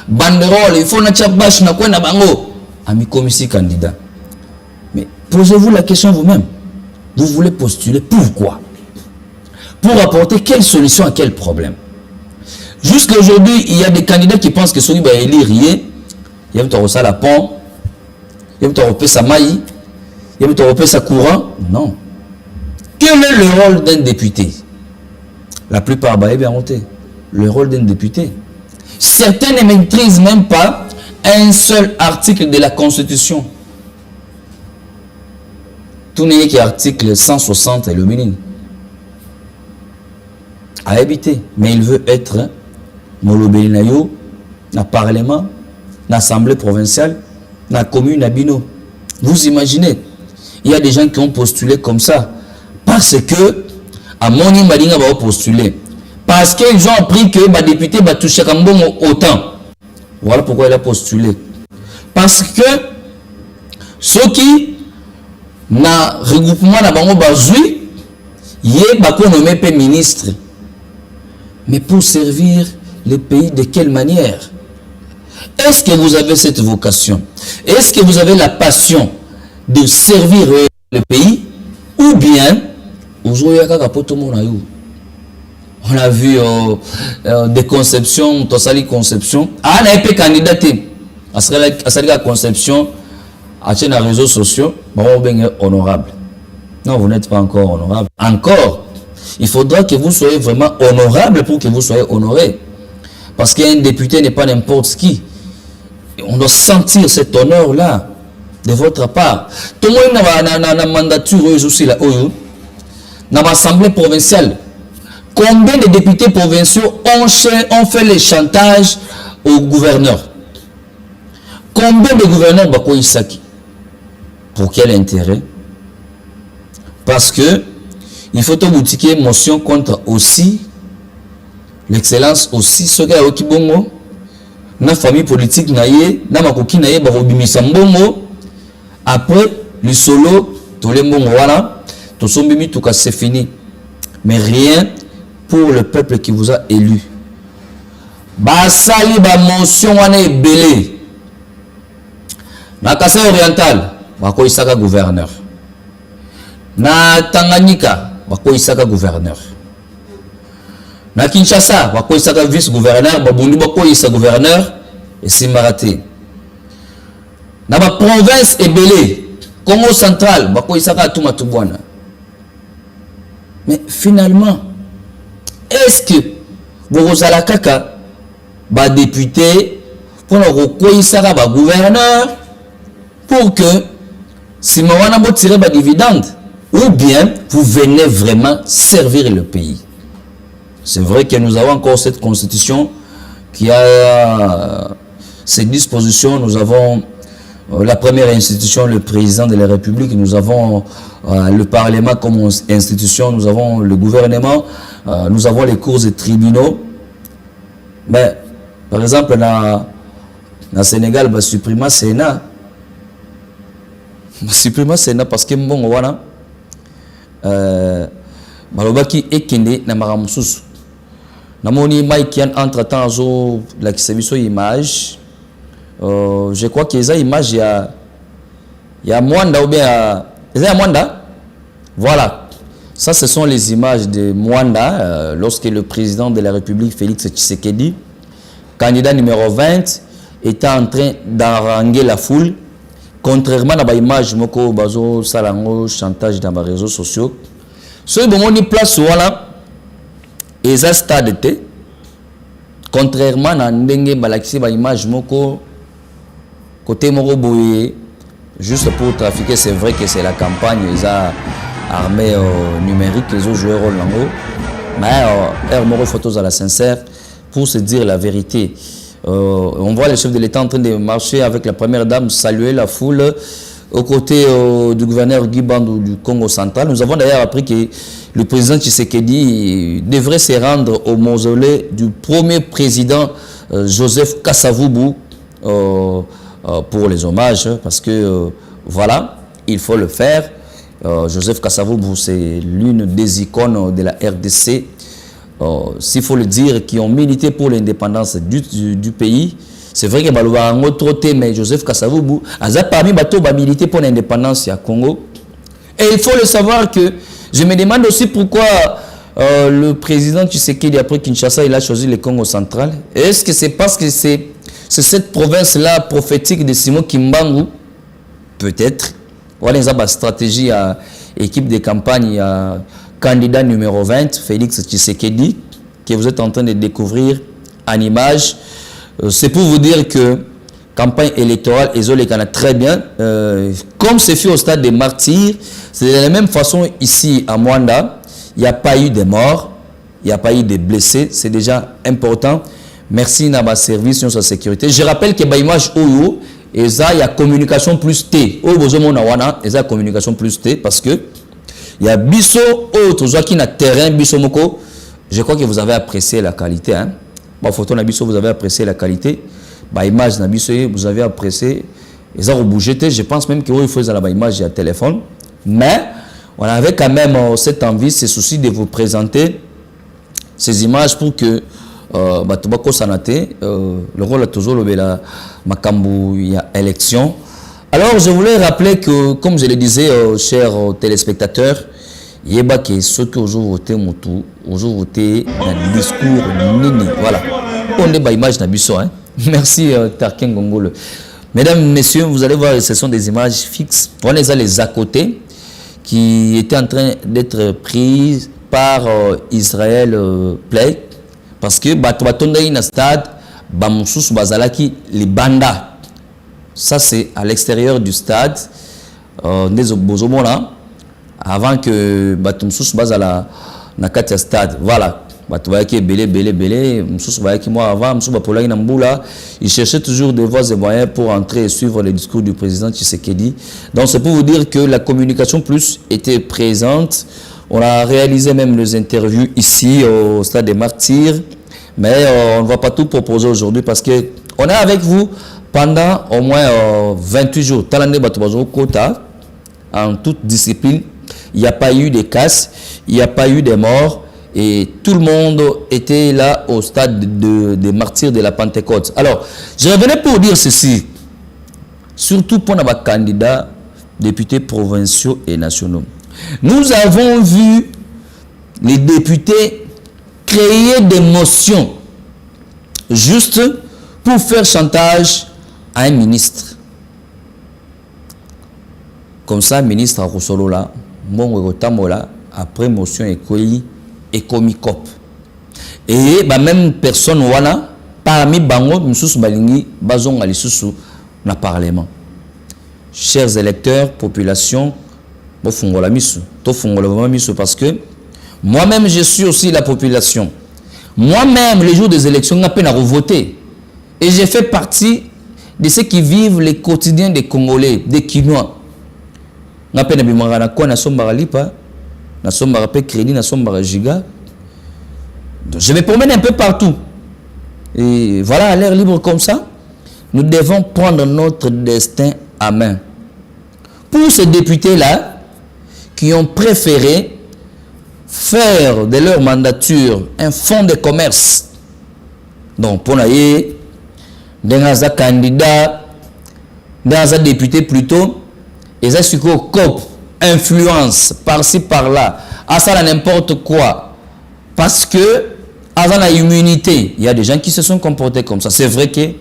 banderole, il faut un bâche, na quoi na bango. Ami commissaire candidat. Mais posez-vous la question vous-même. Vous voulez postuler pourquoi? Pour apporter quelle solution à quel problème? Jusqu'à aujourd'hui, il y a des candidats qui pensent que celui va élire rien. Il y a un la pont, il y a un sa maille, il y a un sa courant. Non. Quel est le rôle d'un député? La plupart bah, bien monté. Le rôle d'un député. Certains ne maîtrisent même pas un seul article de la Constitution. Tout n'est qu'article article 160 et le minimum. À habiter. Mais il veut être Molobeli Nayo, dans le Parlement, dans l'Assemblée provinciale, dans la commune à Bino. Vous imaginez, il y a des gens qui ont postulé comme ça. Parce que, à Moni Madinga va postuler. Parce qu'ils ont appris que les députés vont toucher autant. Voilà pourquoi il a postulé. Parce que ceux qui na regroupement na bango bazui, yé bako nommé ministre. Mais pour servir le pays de quelle manière? Est-ce que vous avez cette vocation? Est-ce que vous avez la passion de servir le pays? Ou bien, on a vu des conceptions, Tosali conception. Ah, on a été candidaté à cette conception, à les réseaux sociaux, bon, bien honorable. Non, vous n'êtes pas encore honorable. Encore, il faudra que vous soyez vraiment honorable pour que vous soyez honoré. Parce qu'un député n'est pas n'importe qui. On doit sentir cet honneur-là de votre part. Tout le monde a une mandature aussi là, dans l'Assemblée provinciale. Combien de députés provinciaux ont fait les chantages au gouverneur? Combien de gouverneurs Bako Isaki? Pour quel intérêt? Parce que il faut boutiquer motion contre aussi l'excellence aussi ce gars qui bongo na famille politique naie na makoki naie ba robimisa mbongo après le solo tous les mbongo voilà tout sombimi tout cas c'est fini mais rien pour le peuple qui vous a élu basali ba motion wana ebele na Kasai oriental bako isaka gouverneur na Tanganyika bako isaka gouverneur na Kinshasa bako isaka vice gouverneur babundu bako isaka gouverneur et c'est maraté na ba province ebele Congo central bako isaka tuma tubwana mais finalement est-ce que vous avez kaka ba député pour le rekoisaka ba gouverneur pour que si mawana bo tirer ba dividende ou bien vous venez vraiment servir le pays. C'est vrai que nous avons encore cette constitution qui a ces dispositions. Nous avons la première institution, le président de la République, nous avons le Parlement comme institution, nous avons le gouvernement, nous avons les cours et tribunaux. Mais par exemple, dans le Sénégal, on supprime le Sénat. On supprime le Sénat parce que bon, voilà. Malobaki ekende na maramususu. Namoni Mike entre-temps zo la kisebiso image. Je crois que les images il y a Mwanda ou bien il y a Mwanda. Voilà. Ça ce sont les images de Mwanda lorsque le président de la République Félix Tshisekedi, candidat numéro 20, était en train d'haranguer la foule. Contrairement à l'image moko bazo salango chantage dans les réseaux sociaux. Ce bon on y place voilà et ça stade té. Contrairement à ndenge balaxi ba image moko côté moko boye juste pour trafiquer, c'est vrai que c'est la campagne ils a armée numérique ils ont joué rôle en haut. Mais moko photos à la sincère pour se dire la vérité. On voit le chef de l'État en train de marcher avec la première dame, saluer la foule aux côtés du gouverneur Guy Bandou du Congo central. Nous avons d'ailleurs appris que le président Tshisekedi devrait se rendre au mausolée du premier président Joseph Kasavubu pour les hommages parce que voilà, il faut le faire. Joseph Kasavubu, c'est l'une des icônes de la RDC. S'il faut le dire, qui ont milité pour l'indépendance du pays. C'est vrai que Balouba a troté, mais Joseph Kasavubu a parmi bateau milité pour l'indépendance à Congo. Et il faut le savoir que je me demande aussi pourquoi le président Tshisekedi après Kinshasa il a choisi le Congo central. Est-ce que c'est parce que c'est cette province-là prophétique de Simon Kimbangu? Peut-être. Voilà une stratégie à équipe de campagne à candidat numéro 20, Félix Tshisekedi, que vous êtes en train de découvrir en image. C'est pour vous dire que campagne électorale, ils ont les canaux très bien. Comme c'est fait au stade des martyrs, c'est de la même façon ici à Mwanda. Il n'y a pas eu de morts, il n'y a pas eu de blessés. C'est déjà important. Merci à ma service sur sa sécurité. Je rappelle que dans l'image Oyo, il y a communication plus T. Il y a communication plus T parce que il y a biso autre qui na terrain biso moko. Je crois que vous avez apprécié la qualité hein. Ba photo na biso vous avez apprécié la qualité. Ba image na biso vous avez apprécié. Ils ont bougé, je pense même que il faut la image à téléphone. Mais on avait quand même cette envie, ce souci de vous présenter ces images pour que Batubako Sanate le rôle a toujours le makambu il y a élection. Alors, je voulais rappeler que, comme je le disais, chers téléspectateurs, il y a ceux qui ont voté Moutou, ont voté dans le discours Nini. Voilà. On est image d'Abisso. Merci, Tarkin Gongolo. Mesdames, messieurs, vous allez voir, ce sont des images fixes. On les a les à côté qui étaient en train d'être prises par Israël Play. Parce que, Batotonda in stade, Bamoussous Bazalaki, les bandas. Ça, c'est à l'extérieur du stade, avant que Batumsous base à la Katia stade. Voilà. Moi avant, il cherchait toujours des voies et moyens pour entrer et suivre le discours du président Tshisekedi. Donc, c'est pour vous dire que la communication plus était présente. On a réalisé même les interviews ici au stade des Martyrs. Mais on ne va pas tout proposer aujourd'hui parce que On est avec vous pendant au moins 28 jours. Talande Batobazo Kota, en toute discipline. Il n'y a pas eu de casse, il n'y a pas eu de morts. Et tout le monde était là au stade des martyrs de la Pentecôte. Alors, je revenais pour dire ceci. Surtout pour nos candidats, députés provinciaux et nationaux. Nous avons vu les députés créer des motions juste pour faire chantage à un ministre. Comme ça, ministre a Rousseau là, après motion et comicop. Et même personne wana parmi bango misusu balingi bazonga lisusu na parlement. Chers électeurs, population, bofungola misu, to fungola misu parce que moi-même je suis aussi la population. Moi-même les jours des élections n'a peine à revoter et j'ai fait partie de ceux qui vivent les quotidiens des Congolais, des Kinois. N'a peine à bimara na quoi na sombara lipa. Na sombara pe crédit, na sombara giga. Donc, je me promène un peu partout. Et voilà, à l'air libre comme ça, nous devons prendre notre destin à main. Pour ces députés-là, qui ont préféré faire de leur mandature un fonds de commerce. Donc, pour nous, dans un candidat, dans un député plutôt, et ça, c'est quoi, COP, influence, par-ci, par-là, à ça, n'importe quoi. Parce que, avant la immunité, il y a des gens qui se sont comportés comme ça. C'est vrai que, il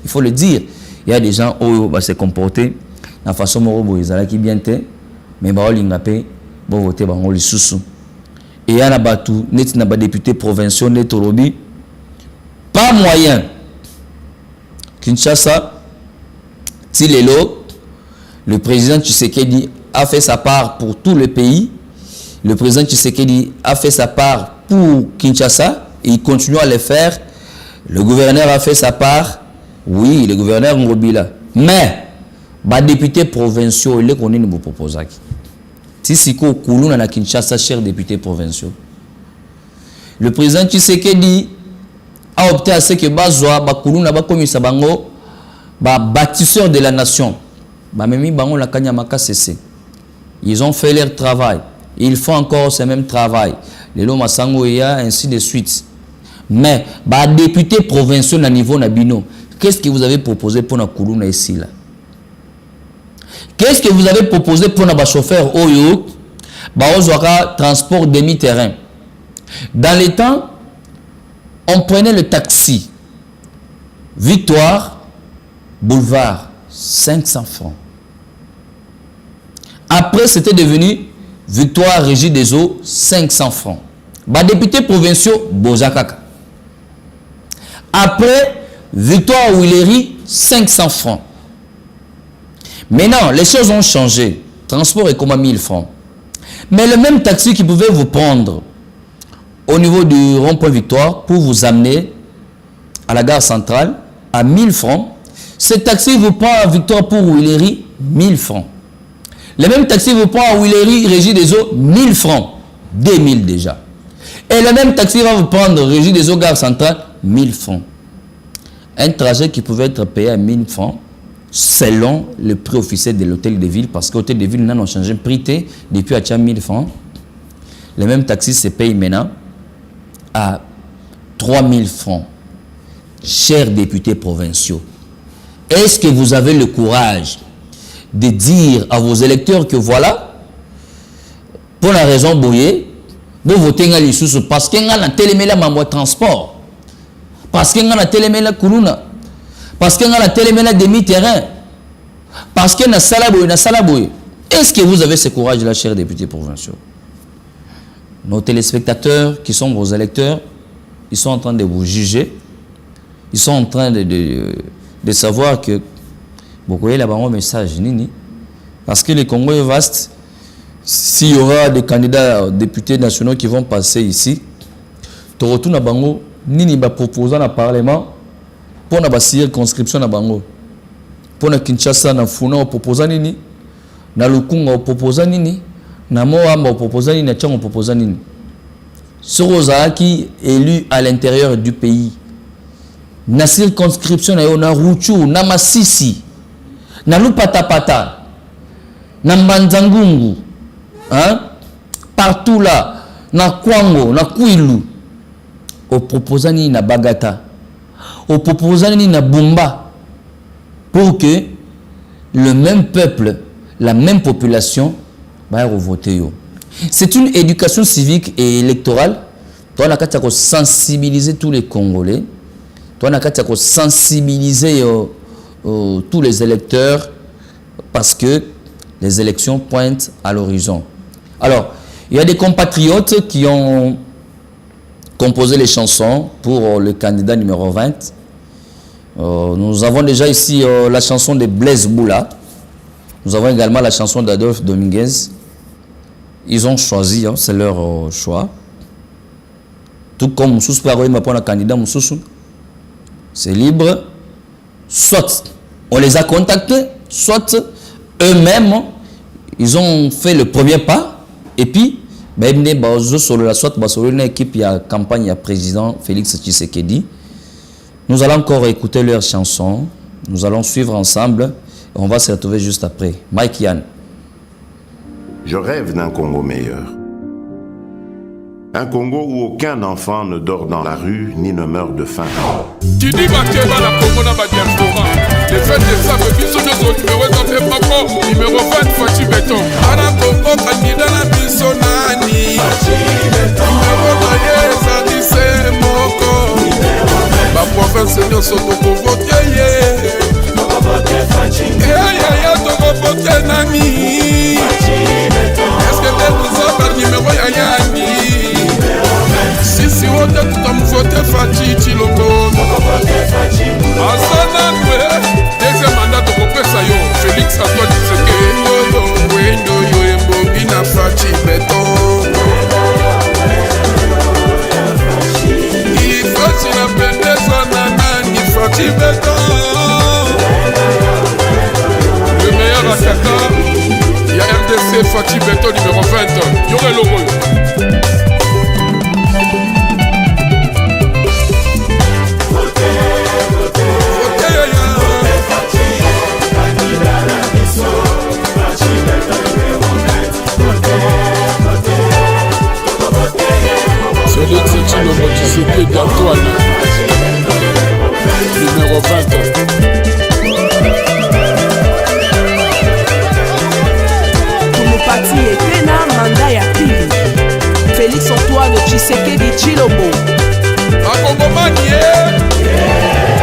faut le dire, il y a des gens qui se comporter de la façon dont ils ont bien été, mais ils ont voté pour les sous. Et il y a des députés provinciaux, pas moyen. Kinshasa, Tilelo, le président Tshisekedi a fait sa part pour tout le pays. Le président Tshisekedi a fait sa part pour Kinshasa et il continue à le faire. Le gouverneur a fait sa part. Oui, le gouverneur Ngobila. Mais, les députés provinciaux, ils ont proposé. Si c'est quoi, Koulouna na Kinshasa, chers députés provinciaux. Le président Tshisekedi a opté à ce que Bazoa, Koulouna, Bakomisa Bango, bâtisseurs de la nation. Ils ont fait leur travail. Ils font encore ce même travail. Les lois Sangoya, ainsi de suite. Mais, députés provinciaux à niveau Nabino, qu'est-ce que vous avez proposé pour la Koulouna ici là? Qu'est-ce que vous avez proposé pour nos chauffeurs Oyo, transport demi-terrain? Dans les temps, on prenait le taxi. Victoire, boulevard, 500 francs. Après, c'était devenu Victoire, Régie des Eaux, 500 francs. Députés provinciaux, Bozakaka. Après, Victoire Willery, 500 francs. Maintenant, les choses ont changé. Transport est comme à 1000 francs. Mais le même taxi qui pouvait vous prendre au niveau du rond-point Victoire pour vous amener à la gare centrale à 1000 francs, ce taxi vous prend à Victoire pour Willery, 1000 francs. Le même taxi vous prend à Willery, Régie des Eaux, 1000 francs. 2000 déjà. Et le même taxi va vous prendre Régie des Eaux, gare centrale, 1000 francs. Un trajet qui pouvait être payé à 1000 francs selon le prix officiel de l'hôtel de ville, parce que l'hôtel de ville n'a pas changé de prix depuis à 1000 francs. Le même taxi se paye maintenant à 3000 francs. Chers députés provinciaux, est-ce que vous avez le courage de dire à vos électeurs que voilà, pour la raison boyée, vous votez parce qu'il y a un téléméla mambo transport, parce qu'il y a un téléméla Koulouna, parce qu'il y a un téléméla demi-terrain, parce qu'il y a un salaboy. Est-ce que vous avez ce courage-là, chers députés provinciaux? Nos téléspectateurs qui sont vos électeurs, ils sont en train de vous juger, ils sont en train de savoir que vous voyez là-bas un message, Nini, parce que le Congo est vaste. S'il y aura des candidats députés nationaux qui vont passer ici, tu retournes à Bango, Nini va proposer dans le Parlement pour la circonscription à Bango. Pour la Kinshasa, na Funa, on propose Nini, na Lukunga, on propose Nini, na Moamba, on propose Nini, na Tchang, on propose Nini. Ce Rosa qui est élu à l'intérieur du pays, na circonscription na yo na Ruchu, na Masisi, na Lupatapata, na Mbanzangungu, hein? Partout là, na Kwango, na Kwilu, au proposani na Bagata, au proposani na Bumba, pour que le même peuple, la même population va voter. C'est une éducation civique et électorale. Toi, on a sensibiliser tous les Congolais. Toi, on a sensibiliser tous les électeurs parce que les élections pointent à l'horizon. Alors, il y a des compatriotes qui ont composé les chansons pour le candidat numéro 20. Nous avons déjà ici la chanson de Blaise Boula. Nous avons également la chanson d'Adolphe Dominguez. Ils ont choisi, c'est leur choix. Tout comme Moussous Paroï m'a pour un candidat Moussous. C'est libre. Soit on les a contactés, soit eux-mêmes, ils ont fait le premier pas. Et puis, soit une équipe, il y a campagne, il y a président Félix Tshisekedi. Nous allons encore écouter leurs chansons. Nous allons suivre ensemble. Et on va se retrouver juste après. Mike Yann. Je rêve d'un Congo meilleur. Un Congo où aucun enfant ne dort dans la rue ni ne meurt de faim. Tu dis Makeba la Congo na diaspora. Les fêtes des femmes qui sont numéro 20 Fachi Beton. Ana Congo candidat na biso nani. Numéro 9 Sadise Moko. La province de Sotoko voter. Toko voter nani. Est-ce que vous avez numéro Yayani? Si on a tout à voter Fachi Chiloko. Asana Noué, deuxième mandat de Kopesayo, Félix Antoine Tshisekedi. Wendo yo embobi na Fachi Beton. Fachi na pendeza na nani Fachi Beton. Le meilleur attaquant, il y a RDC Fachi Beton numéro 20. Yoré Logo. Félix Tshisekedi Antoine numéro 20. Tumupati etena manda ya pili. Félix Antoine Tshisekedi Tshilombo. Akongomani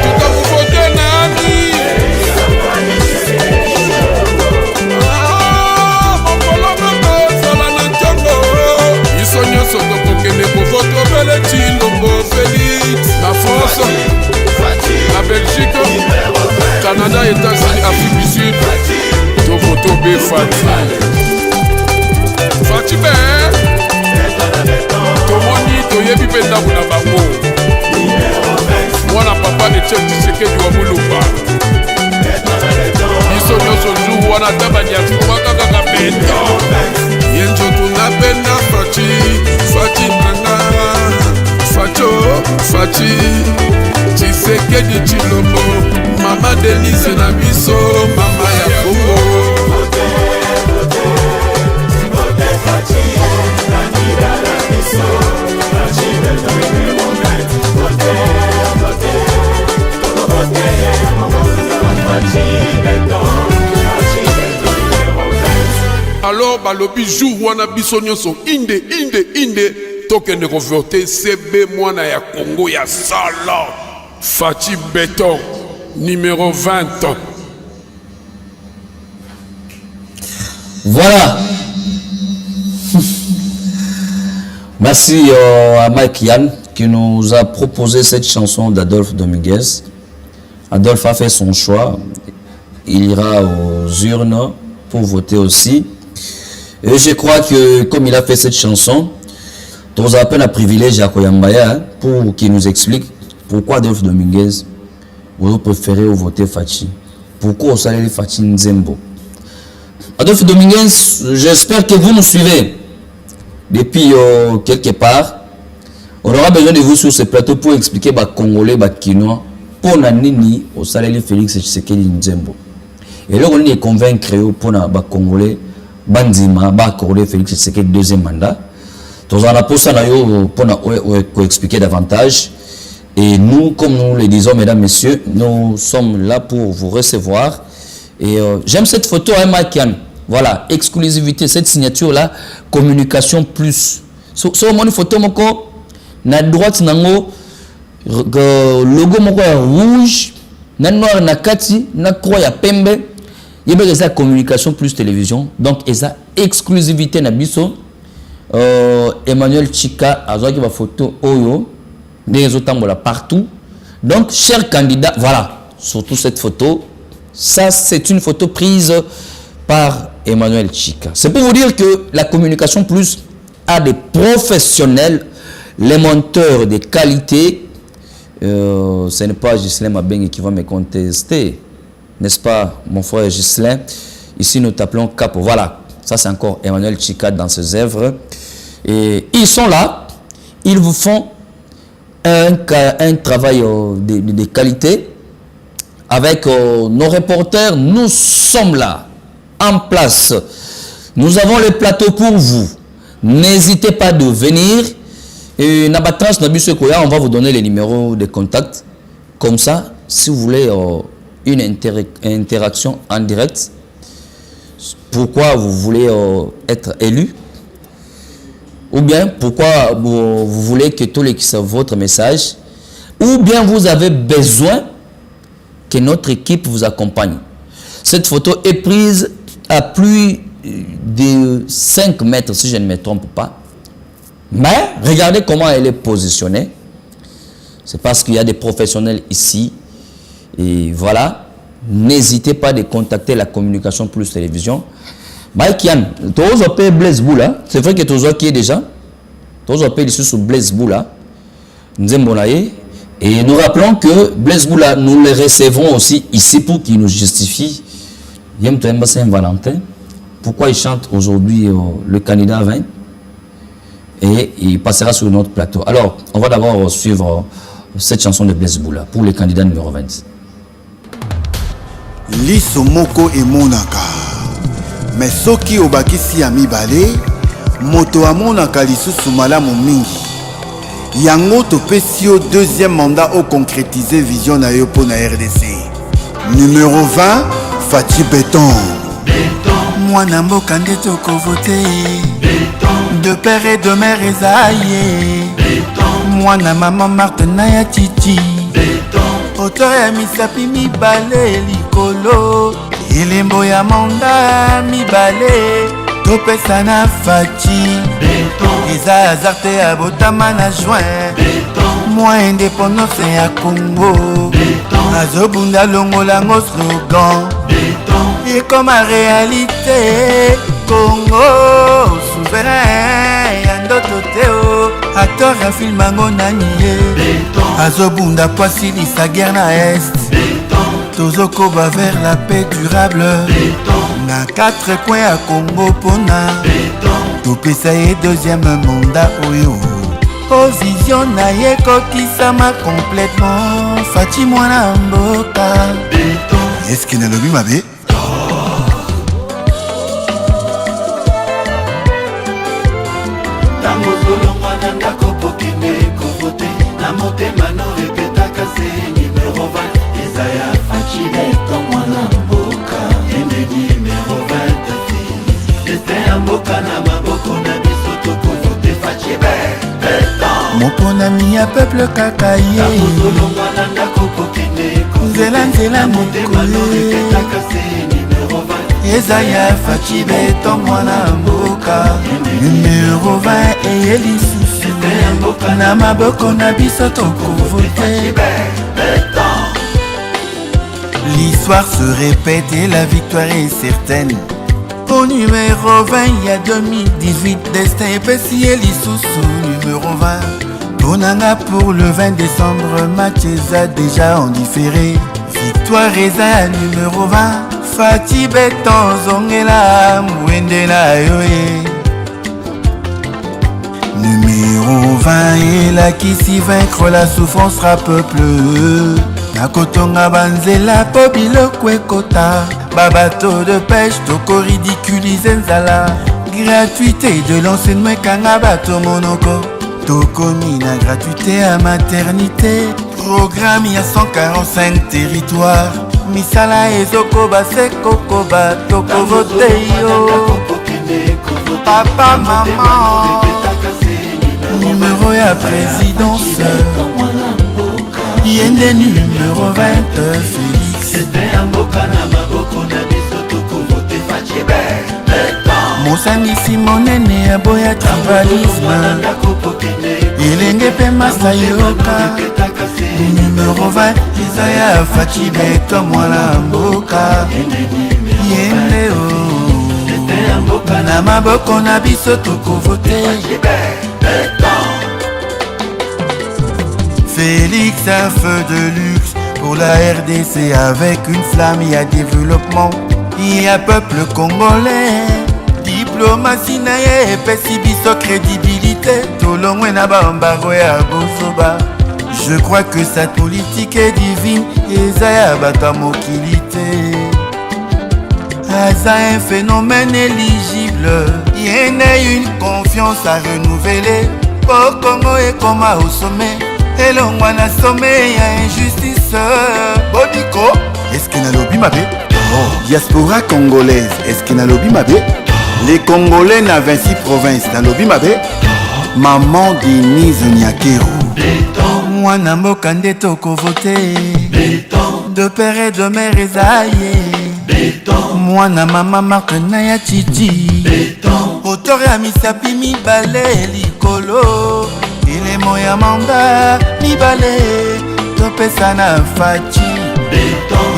tutamuvote nani? Félix, la France, la Belgique, Canada, États-Unis, Afrique du Sud, Tovoto B Fati. Fati B, Tomoni, Toyebi Benda Bounabako. Moi, la papa de Tchèque Tshisekedi Wabuluba. Iso Nyoso Jou, Wana Tabanyaki, Wakaka Benda. Yenjo Tunapenda Fati, Fati Nanga. Fachi Tshisekedi Tshilombo. Mama Denise na biso, mama ya Congo. Alors balobi jour wana biso nyonso inde tokende kovote CB mwana ya Congo ya sala Fachi Beton numéro 20. Voilà. Merci à Mike Yann qui nous a proposé cette chanson d'Adolphe Dominguez. Adolphe a fait son choix. Il ira aux urnes pour voter aussi. Et je crois que comme il a fait cette chanson, nous avons un privilège à Koyambaya pour qu'il nous explique pourquoi Adolphe Dominguez vous préférez voter Fachi. Pourquoi vous allez Fachi Nzembo. Adolphe Dominguez, j'espère que vous nous suivez depuis quelque part. On aura besoin de vous sur ce plateau pour expliquer aux Congolais, aux Kinois, pour nini au salarié Félix Tshisekedi Nzembo. Et là, on est convaincre pour les Congolais, Bandima, accorder Félix Tshisekedi deuxième mandat. Nous allons pour expliquer davantage. Et nous, comme nous le disons, mesdames, messieurs, nous sommes là pour vous recevoir. Et j'aime cette photo, hein, Makian. Voilà, exclusivité, cette signature-là, communication plus. Sur une photo, na droite, nango, logo moko rouge, na noir na kati, na croix ya pembe. Il y a ça communication plus télévision. Donc, et ça exclusivité na biso. Emmanuel Chika a une photo oyo. Des autres partout. Donc, chers candidats, voilà, surtout cette photo. Ça, c'est une photo prise par Emmanuel Chika. C'est pour vous dire que la communication plus a des professionnels, les monteurs de qualité. Ce n'est pas Ghislain Mabeng qui va me contester, n'est-ce pas, mon frère Ghislain? Ici, nous t'appelons Capo. Voilà, ça c'est encore Emmanuel Chika dans ses œuvres. Et ils sont là, ils vous font un travail de qualité avec nos reporters. Nous sommes là en place, nous avons le plateau pour vous. N'hésitez pas de venir et on va vous donner les numéros de contact, comme ça si vous voulez une interaction en direct, pourquoi vous voulez être élu, ou bien pourquoi vous voulez que tous les qui savent votre message, ou bien vous avez besoin que notre équipe vous accompagne. Cette photo est prise à plus de 5 mètres, si je ne me trompe pas. Mais regardez comment elle est positionnée. C'est parce qu'il y a des professionnels ici. Et voilà, n'hésitez pas de contacter la communication plus télévision. Kian, tu as appelé Blaise Boula. C'est vrai que tu as qui est déjà. Tu as appelé ici sur Blaise Boula. Et nous rappelons que Blaise Boula, nous le recevons aussi ici pour qu'il nous justifie. Saint-Valentin. Pourquoi il chante aujourd'hui le candidat 20 et il passera sur notre plateau. Alors, on va d'abord suivre cette chanson de Blaise Boula pour les candidats numéro 20. Liso moko et monaka. Mais soki obakisi ya mibale, moto amonaka lisusu malamu mingi. Yango topesi yo deuxième mandat au concrétiser vision na yo po na RDC. Numéro 20, Fati Béton. Mwana mboka nde tokovote. De père et de mère Ezaïe. Mwana maman Martin ya Titi. Auteur ya misapi mibale likolo. Elembo ya manda mibale. Topesa na Fati. Eza azarte ya botama na juin. Moi indépendance ya Congo. Azobunda longolango slogan. Et comme en réalité Congo souverain Yando Toteo acteur ya film ango nani Azobunda poisili sa guerre na est Tozoko va vers la paix durable Na 4 coins à Congo pona Topesa ye deuxième mandat oyo O vision na ye kokisama complètement Fati mwana mboka Est-ce qu'il n'a le ma bé? Mokonami ya peuple kakaye Nzela nzela mokole Ezaya Fati Béton mwana mboka Numéro 20 eye lisusu Na maboko na biso tokovote L'histoire se répète et la victoire est certaine Au numéro 20 il y a 2018 Destin epesi ye lisusu numéro 20 Bonanga pour le 20 décembre Match eza déjà en différé Victoire eza numéro 20 Fati Béton zongela mwende na yoye Numéro 20 et là qui s'y vaincre la souffrance sera peuple nakotonga banzela po biloko ekota babato de pêche toko ridiculize nzala gratuité de l'enseignement ekanga bato monoko tokomi na gratuité à maternité programme ya 145 territoires misala ezokoba se kokoba tokovote yo papa maman numéro ya présidence yende numéro 20 Félix mosangisi monene ya boya tribalisme elenge mpe masayoka numéro 20 Isaya Fachibe to mwana mboka yende o na maboko na biso tokovote Félix, un feu de luxe pour la RDC avec une flamme, il y a développement, il y a peuple congolais. Diplomatie naye epesi biso crédibilité, tolongwe na bambaro ya bozoba. Je crois que sa politique est divine, Ezaya bata mokilité. Aza un phénomène éligible, il y en a une confiance à renouveler. Pour Congo et Koma au sommet. elongwa na sommet ya injustice Bobiko est-ce que nalobi mabe diaspora congolaise est-ce que nalobi mabe les Congolais na 26 provinces nalobi mabe maman Denise Nyakero mwana mboka nde tokovote de père et de mère ezaye mwana mama Martina ya Chichi auteur ya misapi mibale likolo ilemo ya manda mibale topesa na fachi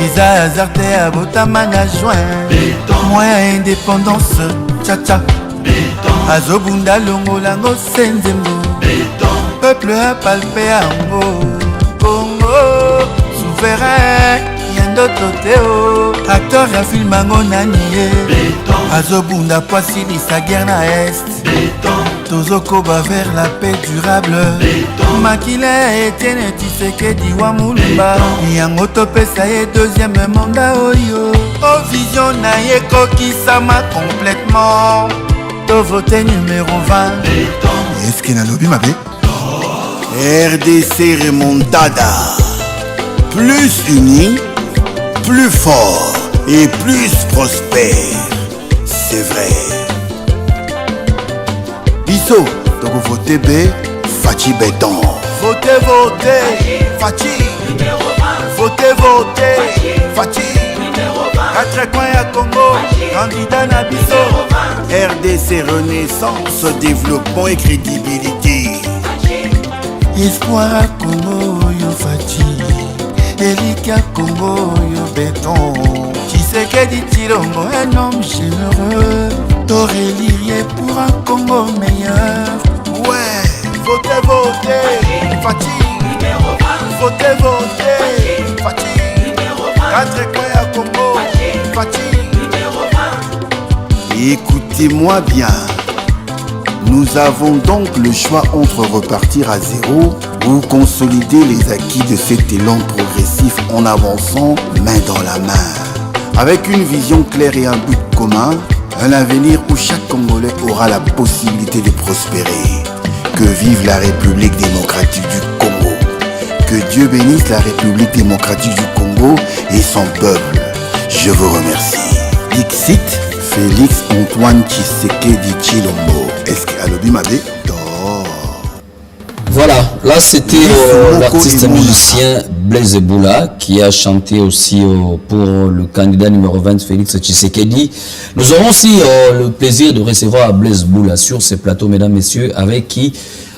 iza azarte ya botama na juin moya indépendance tcha azobunda longolango senzembo peuple apalpe yango Congo souverain yandoto teo acteur ya film yango nani ye azobunda poisilisa guerre na est tozokoba vers la paix durable makila Etienne Tshisekedi wa mulumba yango topesa ye deuxième mandat oyo o vision na ye kokisama complètement tovote numéro 20 est-ce que nalobi mabe RDC remontada plus uni plus fort et plus prospère c'est vrai biso toko voter B Fachi Béton votez Fachi votez Fachi 4 coins à Congo candidat na biso RDC renaissance développement et crédibilité espoir à Congo yo Fachi Élite à Congo yo Béton Tshisekedi Tshilombo un homme généreux t'aurais lié pour un Congo meilleur. Ouais, votez, Fachi. Votez, Fachi. 4 coins à Congo, Fachi. Écoutez-moi bien. Nous avons donc le choix entre repartir à zéro ou consolider les acquis de cet élan progressif en avançant main dans la main. Avec une vision claire et un but commun, un avenir où chaque Congolais aura la possibilité de prospérer. Que vive la République démocratique du Congo. Que Dieu bénisse la République démocratique du Congo et son peuple. Je vous remercie. Dixit, Félix Antoine Tshisekedi Tshilombo. Est-ce que Alobi Mabé? Voilà, là c'était l'artiste musicien Blaise Boula qui a chanté aussi pour le candidat numéro 20 Félix Tshisekedi. Nous aurons aussi le plaisir de recevoir Blaise Boula sur ce plateau, mesdames, messieurs, avec qui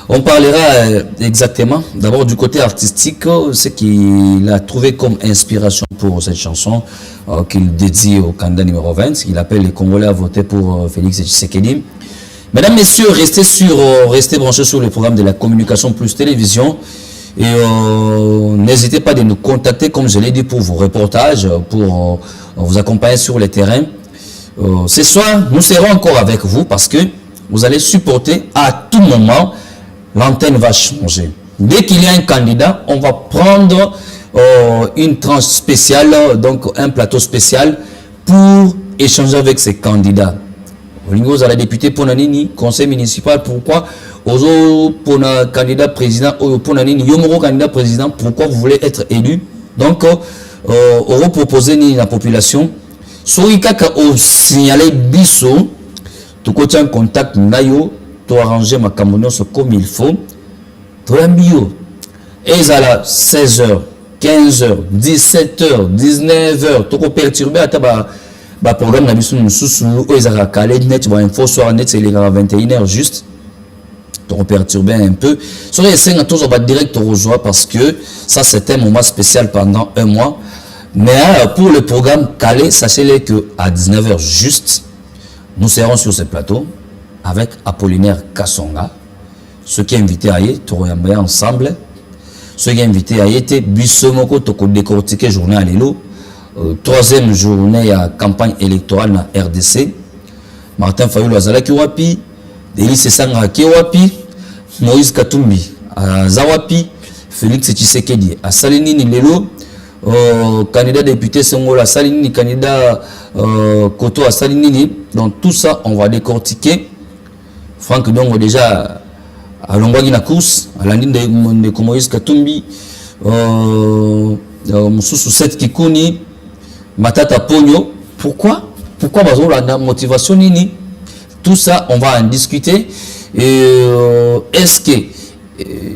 on parlera exactement d'abord du côté artistique, ce qu'il a trouvé comme inspiration pour cette chanson qu'il dédie au candidat numéro 20, qu'il appelle les Congolais à voter pour Félix Tshisekedi. Mesdames, messieurs, restez branchés sur le programme de la communication plus télévision et n'hésitez pas de nous contacter, comme je l'ai dit, pour vos reportages, pour vous accompagner sur le terrain. Ce soir, nous serons encore avec vous parce que vous allez supporter à tout moment, l'antenne va changer. Dès qu'il y a un candidat, on va prendre une tranche spéciale, donc un plateau spécial pour échanger avec ces candidats. Au niveau de la députée Ponanini, conseil municipal, pourquoi pour un candidat président, Ponanini, Yomoro candidat président, pourquoi vous voulez être élu? Donc, on proposer ni la population. Soki kaka au signaler biso, tu côté en contact nayo, tu arranger ma camouflage comme il faut. Tu l'ambio. Et ça là 16h, 15h, 17h, 19h, tu peux perturber à ta programme na biso mususu o ezaka calé net ba info soir net c'est les 21h juste. Tu peux perturber un peu. Sur les 5 toujours ba direct rejoindre parce que ça c'était un moment spécial pendant un mois. Mais pour le programme calé, sachez-le que à 19h juste, nous serons sur ce plateau avec Apollinaire Kassonga. Ceux qui sont invités à y être ensemble. Ceux qui sont invités à y être Bissomoko Toko décortiquer journée à l'élo. Troisième journée à campagne électorale na RDC. Martin Fayulu Azalaki Wapi, Delis Sanga Wapi, Moïse Katumbi à Zawapi, Félix Tshisekedi à Salinini Lelo. Candidat député Sengola Salinini, candidat Koto à Salinini. Donc tout ça, on va décortiquer. Franck donc déjà à Longwagi na course, à la ligne de Moïse Katumbi, Moussou 7 Kikuni, Matata Pogno. Pourquoi la motivation nini? Tout ça, on va en discuter. Est-ce que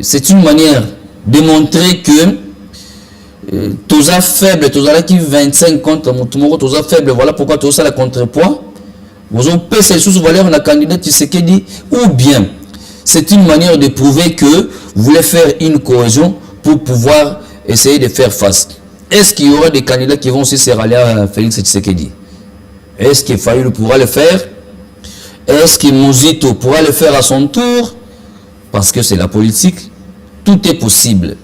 c'est une manière de montrer que tous à faible, tous à qui 25 contre Moutoumoro, tous à faible, voilà pourquoi tous à la contrepoids. Vous avez passé sous valeur un candidat Tshisekedi, ou bien c'est une manière de prouver que vous voulez faire une cohésion pour pouvoir essayer de faire face. Est-ce qu'il y aura des candidats qui vont aussi se rallier à Félix Tshisekedi? Est-ce qu'il Fayulu pourra le faire? Est-ce que Mouzito pourra le faire à son tour? Parce que c'est la politique, tout est possible.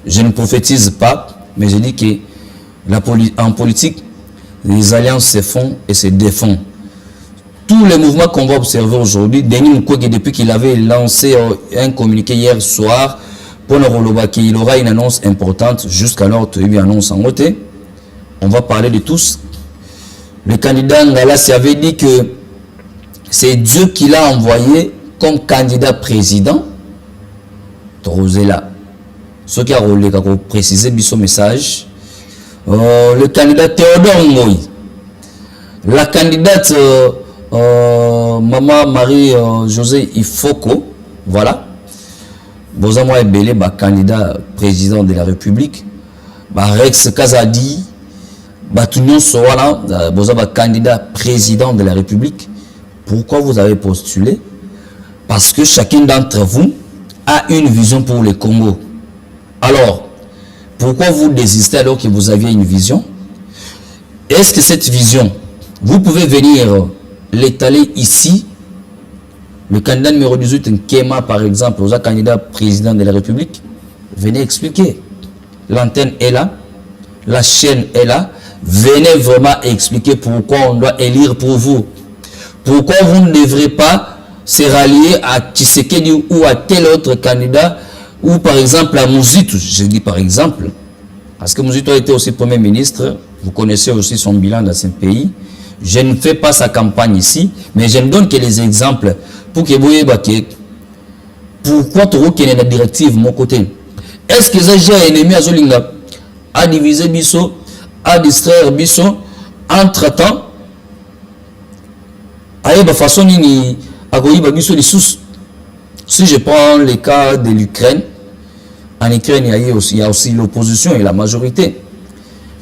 Je ne prophétise pas, mais je dis que en politique, les alliances se font et se défont. Tous les mouvements qu'on va observer aujourd'hui, Denis Mukwege, depuis qu'il avait lancé un communiqué hier soir, pour il aura une annonce importante, jusqu'alors tu as eu une annonce en côté. On va parler de tous. Le candidat Ngalassi avait dit que c'est Dieu qui l'a envoyé comme candidat président. Là. Ce qui a précisé son message. Le candidat Théodore Ngoï, la candidate Maman Marie-José Ifoko, voilà. Bozamo Ebele, candidat président de la République. Rex Kazadi, Tunyon Soala, Bozama candidat président de la République. Pourquoi vous avez postulé? Parce que chacun d'entre vous a une vision pour le Congo. Alors, pourquoi vous désistez alors que vous aviez une vision? Est-ce que cette vision, vous pouvez venir l'étaler ici? Le candidat numéro 18, Nkema par exemple, aux candidat président de la République, venez expliquer. L'antenne est là, la chaîne est là. Venez vraiment expliquer pourquoi on doit élire pour vous. Pourquoi vous ne devrez pas se rallier à Tshisekedi ou à tel autre candidat, ou par exemple à Mouzito. Je dis par exemple, parce que Mouzito a été aussi Premier ministre, vous connaissez aussi son bilan dans ce pays. Je ne fais pas sa campagne ici, mais je ne donne que les exemples pour que vous voyez pourquoi tu vois la directive mon côté. Est-ce que j'ai ennemi à Zolinga à diviser Bisso, à distraire Bisso, entre-temps, à la façon ni à Bisso les sous. Si je prends le cas de l'Ukraine, en Ukraine il y a aussi l'opposition et la majorité.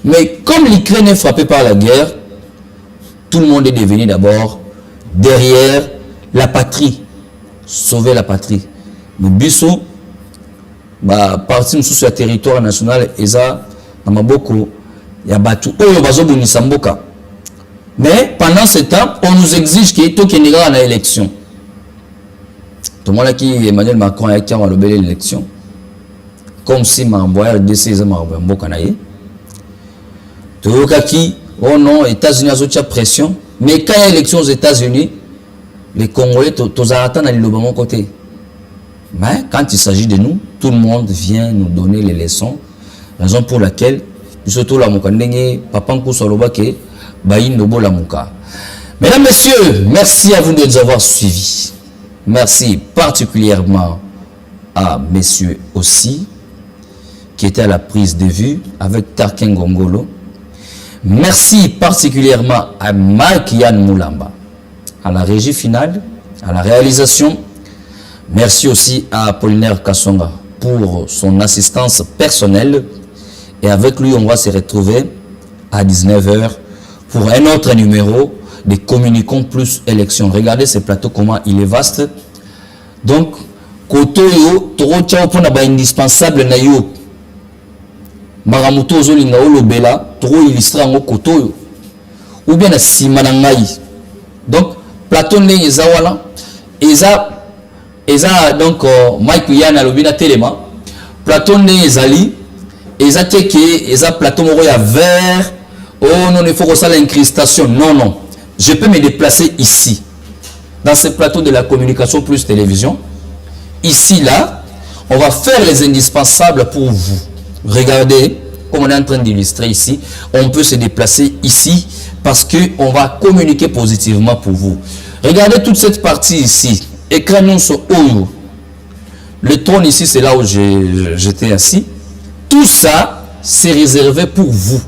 Mais comme l'Ukraine est frappée par la guerre, tout le monde est devenu d'abord derrière la patrie, sauver la patrie. Mais Bisso, parti sur le territoire national, Eza, Namaboko, Yabatu, Oyo Samboka. Mais pendant ce temps, on nous exige qu'il y ait tout qui est à l'élection. Tout le monde qui Emmanuel Macron a été en l'élection. Comme si m'a envoyé RDC, ils m'a envoyé Mbokanaye. Tout le monde qui, oh non, les États-Unis ont pression. Mais quand il y a élection aux États-Unis, les Congolais, tous attendent à l'Obama côté. Mais quand il s'agit de nous, tout le monde vient nous donner les leçons. Raison pour laquelle, surtout la Mukandenge, Papa Nkousaloba ke, Baïn Nobo la Muka. Mesdames, Messieurs, merci à vous de nous avoir suivis. Merci particulièrement à messieurs aussi, qui étaient à la prise de vue avec Tarken Gongolo. Merci particulièrement à Mike Yann Moulamba, à la régie finale, à la réalisation. Merci aussi à Apollinaire Kassonga pour son assistance personnelle. Et avec lui, on va se retrouver à 19h pour un autre numéro de Communiquons Plus Élection. Regardez ce plateau, comment il est vaste. Donc, Kotoyo, Toro Tchao pour n'aba indispensable na yo. Maramuto Zolinga Olobela, Toro illustra en Kotoyo. Ou bien na Simanangai. Donc, plateau n'est Zawala. Eza donc Mike Yana Lobina Telema. Plateau n'est Zali. Eza teke, eza plateau moro ya vert. Oh non, il faut que ça l'incrustation. Non, non. Je peux me déplacer ici. Dans ce plateau de la Communication Plus Télévision. Ici, là, on va faire les indispensables pour vous. Regardez, comme on est en train d'illustrer ici, on peut se déplacer ici parce qu'on va communiquer positivement pour vous. Regardez toute cette partie ici. Écran non sur Oyo. Le trône ici, c'est là où j'étais assis. Tout ça, c'est réservé pour vous.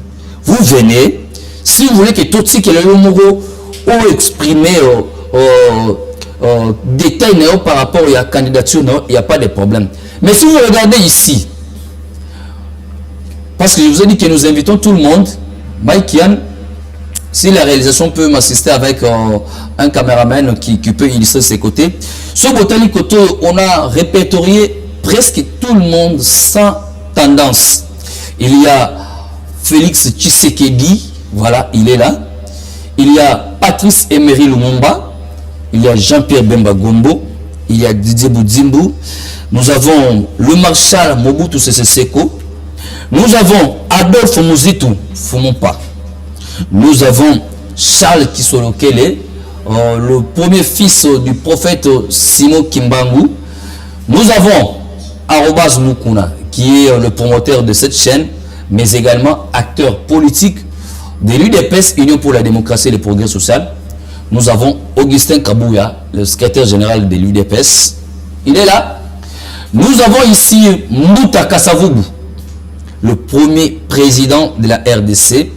Vous venez, si vous voulez que tout ce que le numéro ou exprimer détail par rapport à la candidature, il n'y a pas de problème. Mais si vous regardez ici, parce que je vous ai dit que nous invitons tout le monde, Mike Yann, si la réalisation peut m'assister avec un caméraman qui peut illustrer ses côtés. Sur Botanique Koto, on a répertorié presque tout le monde sans tendance. Il y a Félix Tshisekedi, voilà, il est là. Il y a Patrice Emery Lumumba. Il y a Jean-Pierre Bemba Gombo. Il y a Didier Boudzimbu. Nous avons le marshal Mobutu Sese Seko. Nous avons Adolphe Muzitu Fumumpa. Nous avons Charles Kisolokele, le premier fils du prophète Simon Kimbangu. Nous avons Arobaz Mukuna, qui est le promoteur de cette chaîne, mais également acteur politique de l'UDPS, Union pour la démocratie et le progrès social. Nous avons Augustin Kabouya, le secrétaire général de l'UDPS. Il est là. Nous avons ici Mouta Kasavubu, le premier président de la RDC.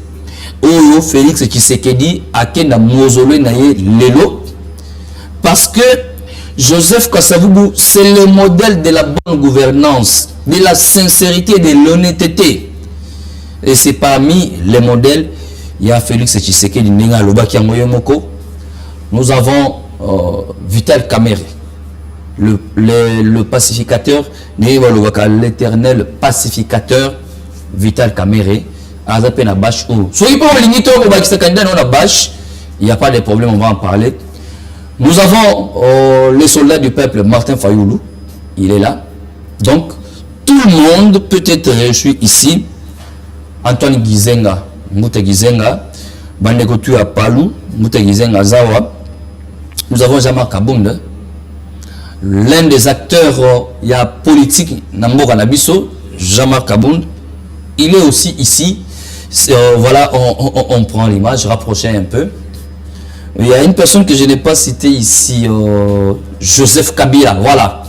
Oyo Félix Tshisekedi a kenda mozole naye lelo. Parce que Joseph Kasavubu, c'est le modèle de la bonne gouvernance, de la sincérité, de l'honnêteté. Et c'est parmi les modèles, il y a Félix Tshisekedi Nenga Lobaki Moko. Nous avons Vital Kamerhe, le pacificateur, l'éternel pacificateur Vital Kamerhe. Il n'y a pas de problème, on va en parler. Nous avons les soldats du peuple, Martin Fayoulou, il est là. Donc, tout le monde peut être reçu ici. Antoine Gizenga, Mouta Gizenga, Bandekotu Apalou, Mouta Gizenga Zawa. Nous avons Jean-Marc Kabunda, l'un des acteurs politique Nambo Nabiso, Jean-Marc Kabunda. Il est aussi ici. Voilà, on prend l'image, rapprochez un peu. Il y a une personne que je n'ai pas citée ici, Joseph Kabila, voilà.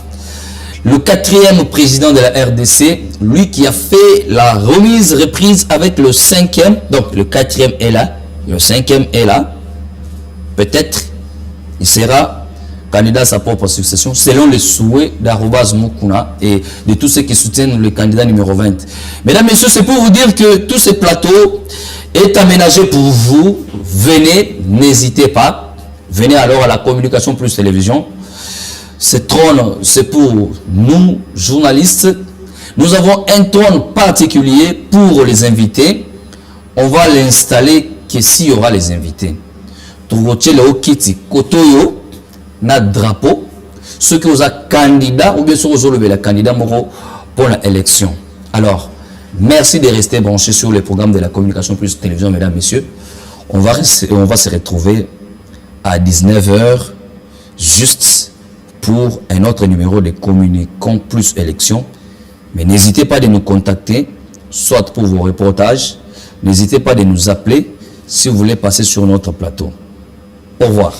Le 4e président de la RDC, lui qui a fait la remise, reprise avec le 5e, donc le 4e est là, le 5e est là. Peut-être il sera candidat à sa propre succession, selon les souhaits d'Arobaz Mukuna et de tous ceux qui soutiennent le candidat numéro 20. Mesdames, Messieurs, c'est pour vous dire que tout ce plateau est aménagé pour vous. Venez, n'hésitez pas. Venez alors à la Communication Plus Télévision. Ce trône, c'est pour nous, journalistes. Nous avons un trône particulier pour les invités. On va l'installer que s'il y aura les invités. Tougochele Okiti Kotoyo. Notre drapeau, ceux qui ont un candidat ou bien ceux qui ont le candidat pour l'élection. Alors, merci de rester branchés sur les programmes de la Communication Plus Télévision, mesdames, messieurs. On va se retrouver à 19h juste pour un autre numéro de Communiquons Plus Élection. Mais n'hésitez pas de nous contacter soit pour vos reportages, n'hésitez pas de nous appeler si vous voulez passer sur notre plateau. Au revoir.